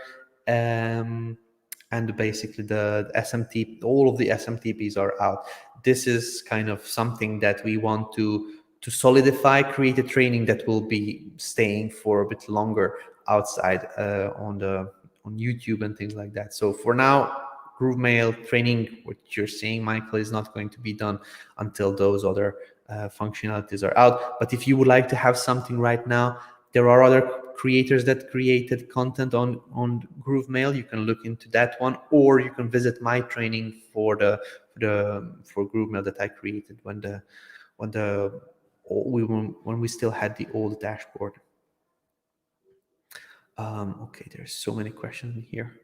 and basically the SMTP, all of the SMTPs are out. This is kind of something that we want to solidify, create a training that will be staying for a bit longer outside on YouTube and things like that. So for now, GrooveMail training, what you're saying, Michael, is not going to be done until those other functionalities are out. But if you would like to have something right now, there are other creators that created content on GrooveMail. You can look into that one, or you can visit my training for GrooveMail that I created when we still had the old dashboard. Okay, there's so many questions in here.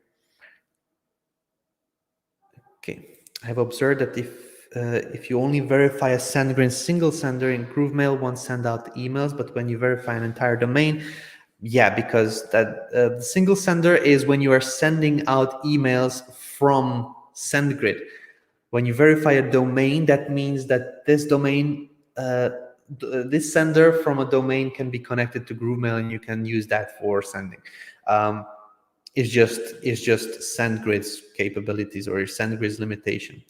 Okay, I have observed that if you only verify a SendGrid single sender in GrooveMail, won't send out emails, but when you verify an entire domain, yeah, because that the single sender is when you are sending out emails from SendGrid. When you verify a domain, that means that this domain, this sender from a domain can be connected to GrooveMail, and you can use that for sending. It's just SendGrid's capabilities or SendGrid's limitation.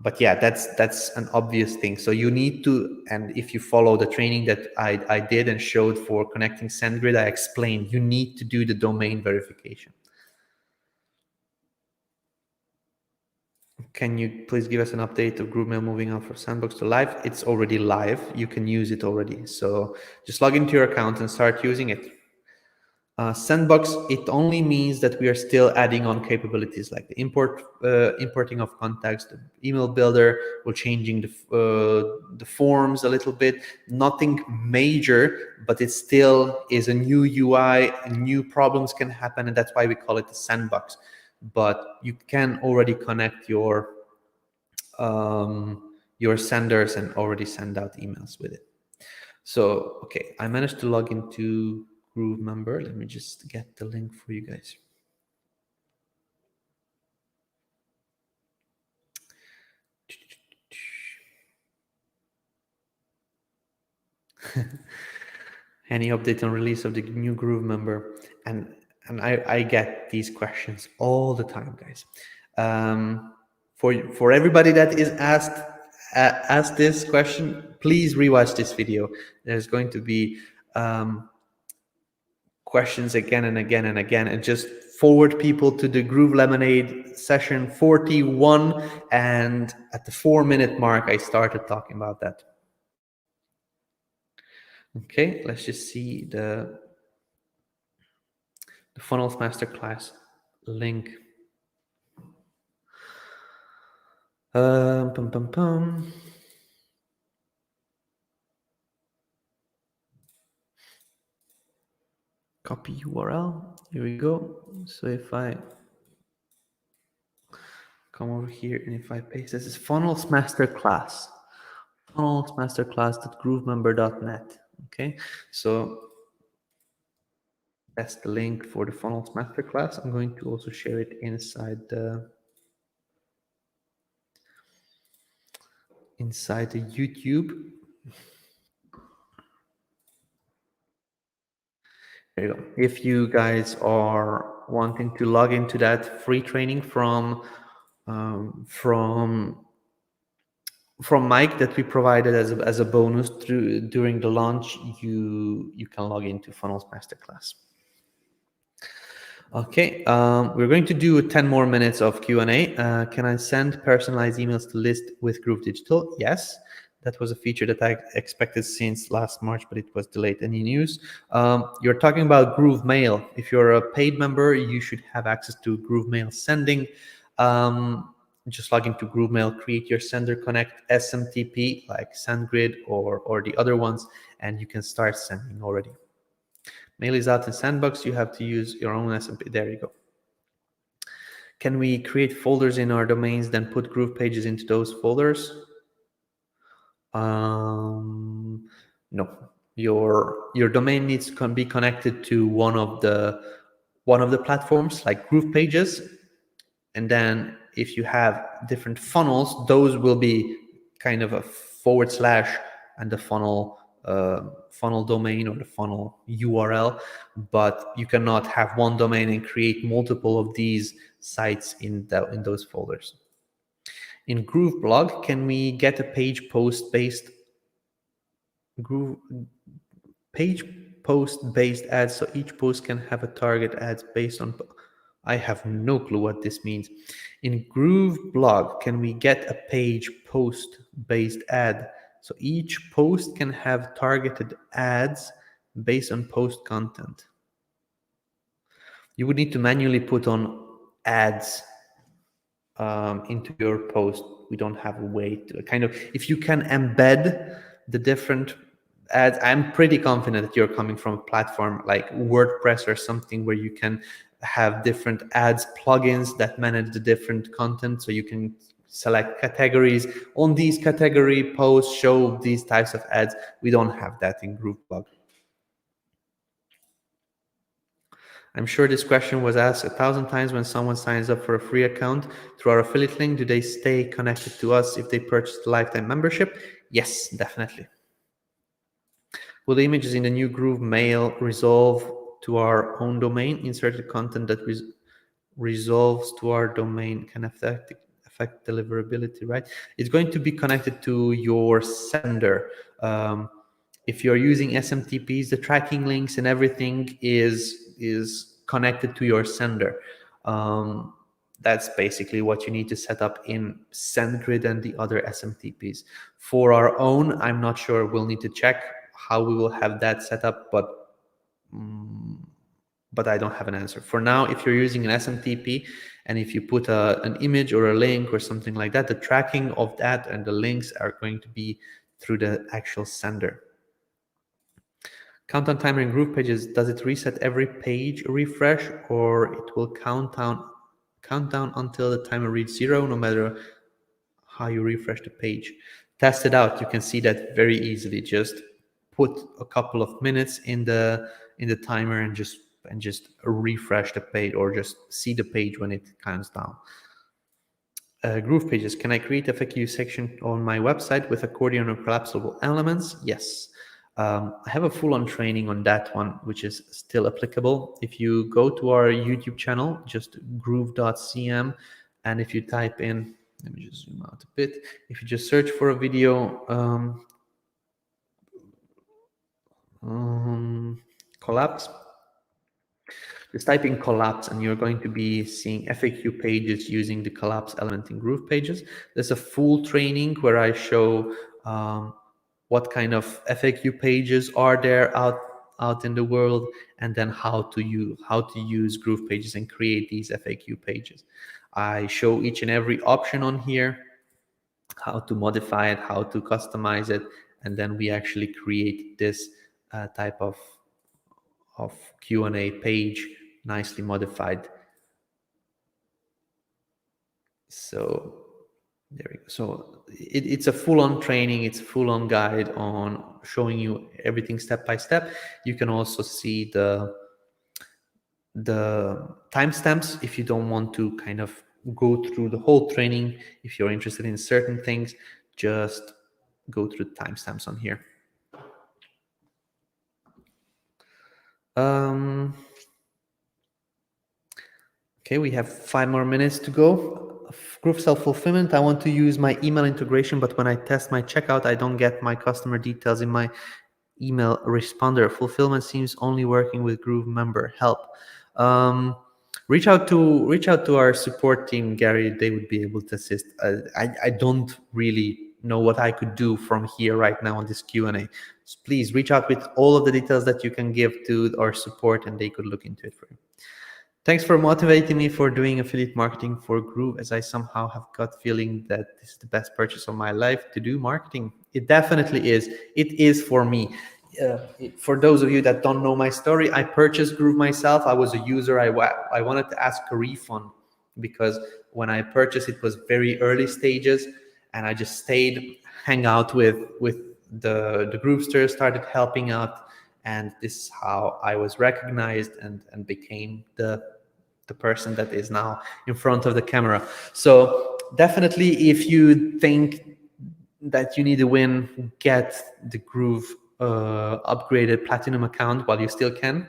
But yeah, that's an obvious thing. So you need to, and if you follow the training that I did and showed for connecting SendGrid, I explained you need to do the domain verification. Can you please give us an update of GrooveMail moving on from Sandbox to live? It's already live. You can use it already. So just log into your account and start using it. Sandbox, it only means that we are still adding on capabilities like the importing of contacts, the email builder, we're changing the forms a little bit. Nothing major, but it still is a new UI, new problems can happen, and that's why we call it the sandbox. But you can already connect your your senders and already send out emails with it. So, okay, I managed to log into GrooveMember. Let me just get the link for you guys. Any update on release of the new GrooveMember? And I get these questions all the time, guys. For everybody that is asked this question, please rewatch this video. There's going to be questions again and again and again, and just forward people to the Groove LemonAid session 41, and at the 4-minute mark I started talking about that. Okay, let's just see the Funnels Masterclass link. Pum, pum, pum. Copy URL. Here we go. So if I come over here and if I paste this is Funnels Masterclass. Funnels Masterclass.groovemember.net. Okay, so that's the link for the Funnels Masterclass. I'm going to also share it inside the YouTube. There you go. If you guys are wanting to log into that free training from Mike that we provided as a bonus during the launch, you can log into Funnels Masterclass. Okay, we're going to do 10 more minutes of Q&A. Can I send personalized emails to list with Groove Digital? Yes, that was a feature that I expected since last March, but it was delayed. Any news? You're talking about Groove Mail. If you're a paid member, you should have access to Groove Mail sending. Just log into Groove Mail, create your sender connect SMTP like SendGrid or the other ones, and you can start sending already. Mail is out in Sandbox. You have to use your own SMP. There you go. Can we create folders in our domains, then put Groove pages into those folders? No. Your domain needs to be connected to one of the platforms like Groove Pages, and then if you have different funnels, those will be kind of a / and the funnel domain or the funnel URL, but you cannot have one domain and create multiple of these sites in those folders. In GrooveBlog, can we get a page post based ads, so each post can have a target ads based on? I have no clue what this means. In GrooveBlog, can we get a page post based ad, so each post can have targeted ads based on post content? You would need to manually put on ads into your post. We don't have a way to kind of, if you can embed the different ads, I'm pretty confident that you're coming from a platform like WordPress or something where you can have different ads plugins that manage the different content, so you can select categories. On these category posts show these types of ads. We don't have that in GrooveBlog. I'm sure this question was asked 1,000 times. When someone signs up for a free account through our affiliate link, do they stay connected to us if they purchase the lifetime membership? Yes, definitely. Will the images in the new Groove Mail resolve to our own domain? Inserted content that resolves to our domain can affect deliverability, right? It's going to be connected to your sender. If you're using SMTPs, the tracking links and everything is connected to your sender. That's basically what you need to set up in SendGrid and the other SMTPs. For our own, I'm not sure. We'll need to check how we will have that set up, but I don't have an answer. For now, if you're using an SMTP and if you put an image or a link or something like that, the tracking of that and the links are going to be through the actual sender. Countdown timer in Groove Pages, does it reset every page refresh, or it will count down until the timer reaches 0 no matter how you refresh the page? test it out. You can see that very easily. Just put a couple of minutes in the timer and just refresh the page, or just see the page when it counts down. Groove pages. Can I create a FAQ section on my website with accordion or collapsible elements? Yes. I have a full-on training on that one, which is still applicable. If you go to our YouTube channel, just groove.cm, and if you type in, let me just zoom out a bit. If you just search for a video, collapse, just type in collapse, and you're going to be seeing FAQ pages using the collapse element in Groove Pages. There's a full training where I show what kind of FAQ pages are there out in the world, and then how to use Groove Pages and create these FAQ pages. I show each and every option on here, how to modify it, how to customize it, and then we actually create this type of Q&A page, nicely modified. So there we go. So it's a full-on training, it's a full-on guide on showing you everything step by step. You can also see the timestamps if you don't want to kind of go through the whole training. If you're interested in certain things, just go through the timestamps on here. Okay, we have 5 more minutes to go. GrooveSell fulfillment. I want to use my email integration, but when I test my checkout, I don't get my customer details in my email responder. Fulfillment seems only working with GrooveMember. Help. Reach out to our support team, Gary. They would be able to assist. I don't really know what I could do from here right now on this Q&A. So please reach out with all of the details that you can give to our support, and they could look into it for you. Thanks for motivating me for doing affiliate marketing for Groove, as I somehow have gut feeling that this is the best purchase of my life to do marketing. It definitely is. It is for me. For those of you that don't know my story, I purchased Groove myself. I was a user. I wanted to ask a refund because when I purchased, it was very early stages, and I just stayed, hang out with the Groovesters, started helping out, and this is how I was recognized and became the person that is now in front of the camera. So definitely, if you think that you need a win, get the Groove upgraded platinum account while you still can.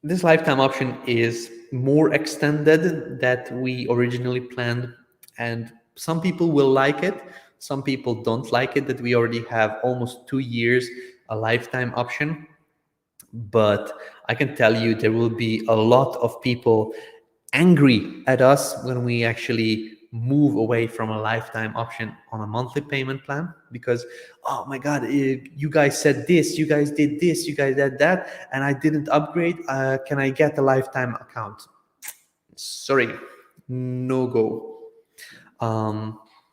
This lifetime option is more extended than we originally planned, and some people will like it, some people don't like it, that we already have almost 2 years a lifetime option. But I can tell you there will be a lot of people angry at us when we actually move away from a lifetime option on a monthly payment plan, because, oh my God, you guys said this, you guys did this, you guys did that, and I didn't upgrade. Can I get a lifetime account? Sorry, no go.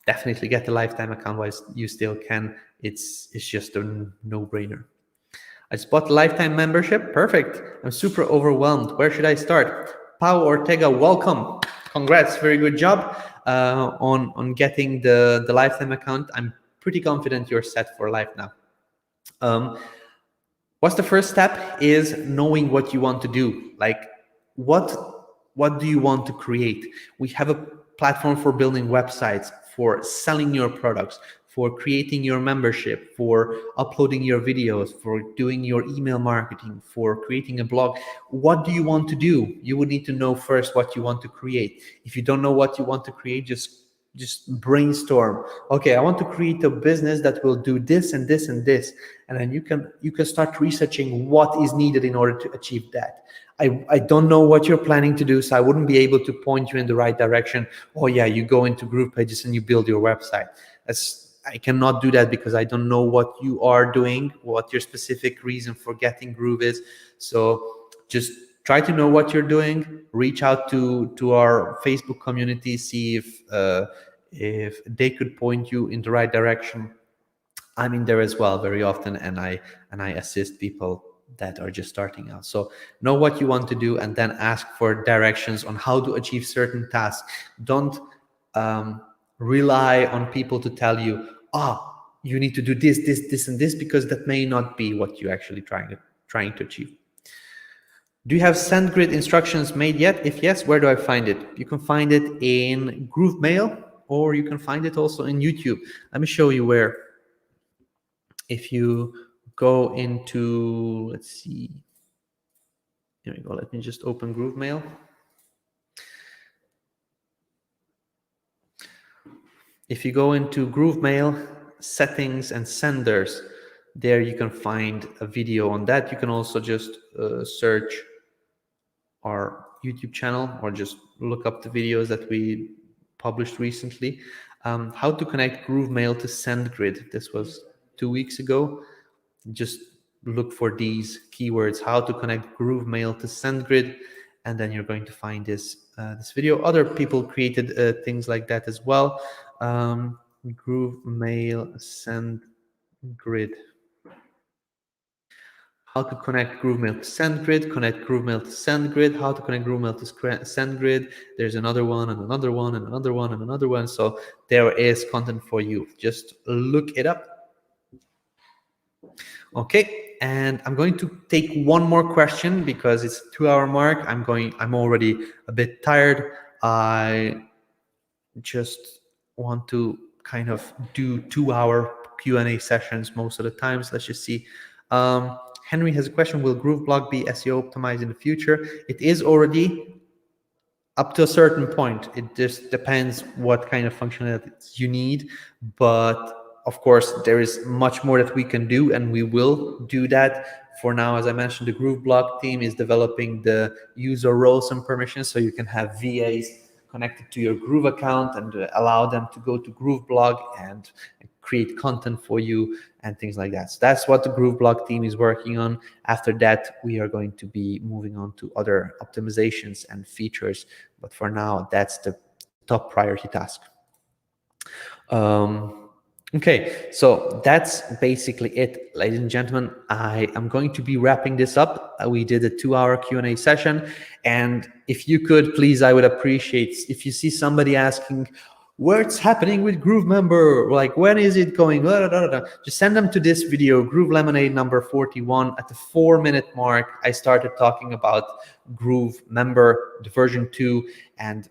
Definitely get the lifetime account while you still can. It's just a no-brainer. I just bought a lifetime membership. Perfect. I'm super overwhelmed. Where should I start? Pau Ortega, welcome. Congrats. Very good job on getting the lifetime account. I'm pretty confident you're set for life now. What's the first step is knowing what you want to do. Like, what do you want to create? We have a platform for building websites, for selling your products, for creating your membership, for uploading your videos, for doing your email marketing, for creating a blog. What do you want to do? You would need to know first what you want to create. If you don't know what you want to create, just brainstorm. Okay, I want to create a business that will do this and this and this, and then you can start researching what is needed in order to achieve that. I don't know what you're planning to do, so I wouldn't be able to point you in the right direction. Oh yeah, you go into Groove Pages and you build your website. I cannot do that because I don't know what you are doing, what your specific reason for getting Groove is. So just try to know what you're doing. Reach out to our Facebook community, see if they could point you in the right direction. I'm in there as well very often, and I assist people that are just starting out. So know what you want to do, and then ask for directions on how to achieve certain tasks. Don't rely on people to tell you, you need to do this, this, this, and this, because that may not be what you're actually trying to achieve. Do you have SendGrid instructions made yet? If yes, where do I find it? You can find it in GrooveMail, or you can find it also in YouTube. Let me show you where. If you go into, let's see, here we go. Let me just open GrooveMail. If you go into GrooveMail, settings and senders, there you can find a video on that. You can also just search our YouTube channel, or just look up the videos that we published recently. How to connect GrooveMail to SendGrid. This was 2 weeks ago. Just look for these keywords, how to connect GrooveMail to SendGrid, and then you're going to find this video. Other people created things like that as well. GrooveMail SendGrid. How to connect GrooveMail to SendGrid, connect GrooveMail to SendGrid, how to connect GrooveMail to SendGrid. There's another one, and another one, and another one, and another one. So there is content for you. Just look it up. Okay, and I'm going to take one more question because it's 2-hour mark. I'm already a bit tired. I just want to kind of do 2-hour Q&A sessions most of the times. Let's just see. Henry has a question. Will GrooveBlog be SEO optimized in the future? It is already up to a certain point. It just depends what kind of functionalities you need. But of course, there is much more that we can do, and we will do that. For now, as I mentioned, the GrooveBlog team is developing the user roles and permissions, so you can have VAs connected to your Groove account and allow them to go to GrooveBlog and create content for you and things like that. So that's what the GrooveBlog team is working on. After that, we are going to be moving on to other optimizations and features. But for now, that's the top priority task. Okay, so that's basically it, ladies and gentlemen. I am going to be wrapping this up. We did a 2-hour Q&A session, and if you could, please, I would appreciate if you see somebody asking, what's happening with GrooveMember? Like, when is it going? Just send them to this video, Groove LemonAid number 41. At the 4-minute mark, I started talking about GrooveMember, the version 2, and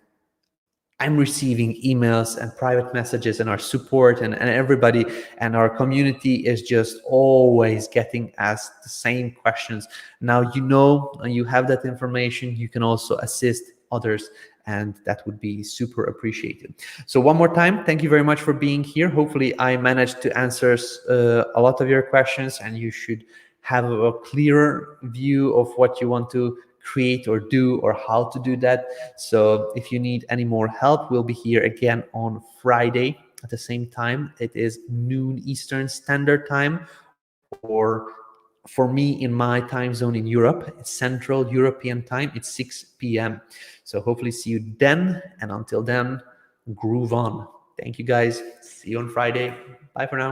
I'm receiving emails and private messages, and our support and everybody and our community is just always getting asked the same questions. Now, you have that information, you can also assist others, and that would be super appreciated. So one more time, thank you very much for being here. Hopefully I managed to answer a lot of your questions, and you should have a clearer view of what you want to create or do, or how to do that. So if you need any more help, we'll be here again on Friday at the same time. It is noon Eastern Standard Time, or for me, in my time zone in Europe, it's Central European Time, it's 6 p.m. So hopefully see you then, and until then, groove on. Thank you guys. See you on Friday. Bye for now.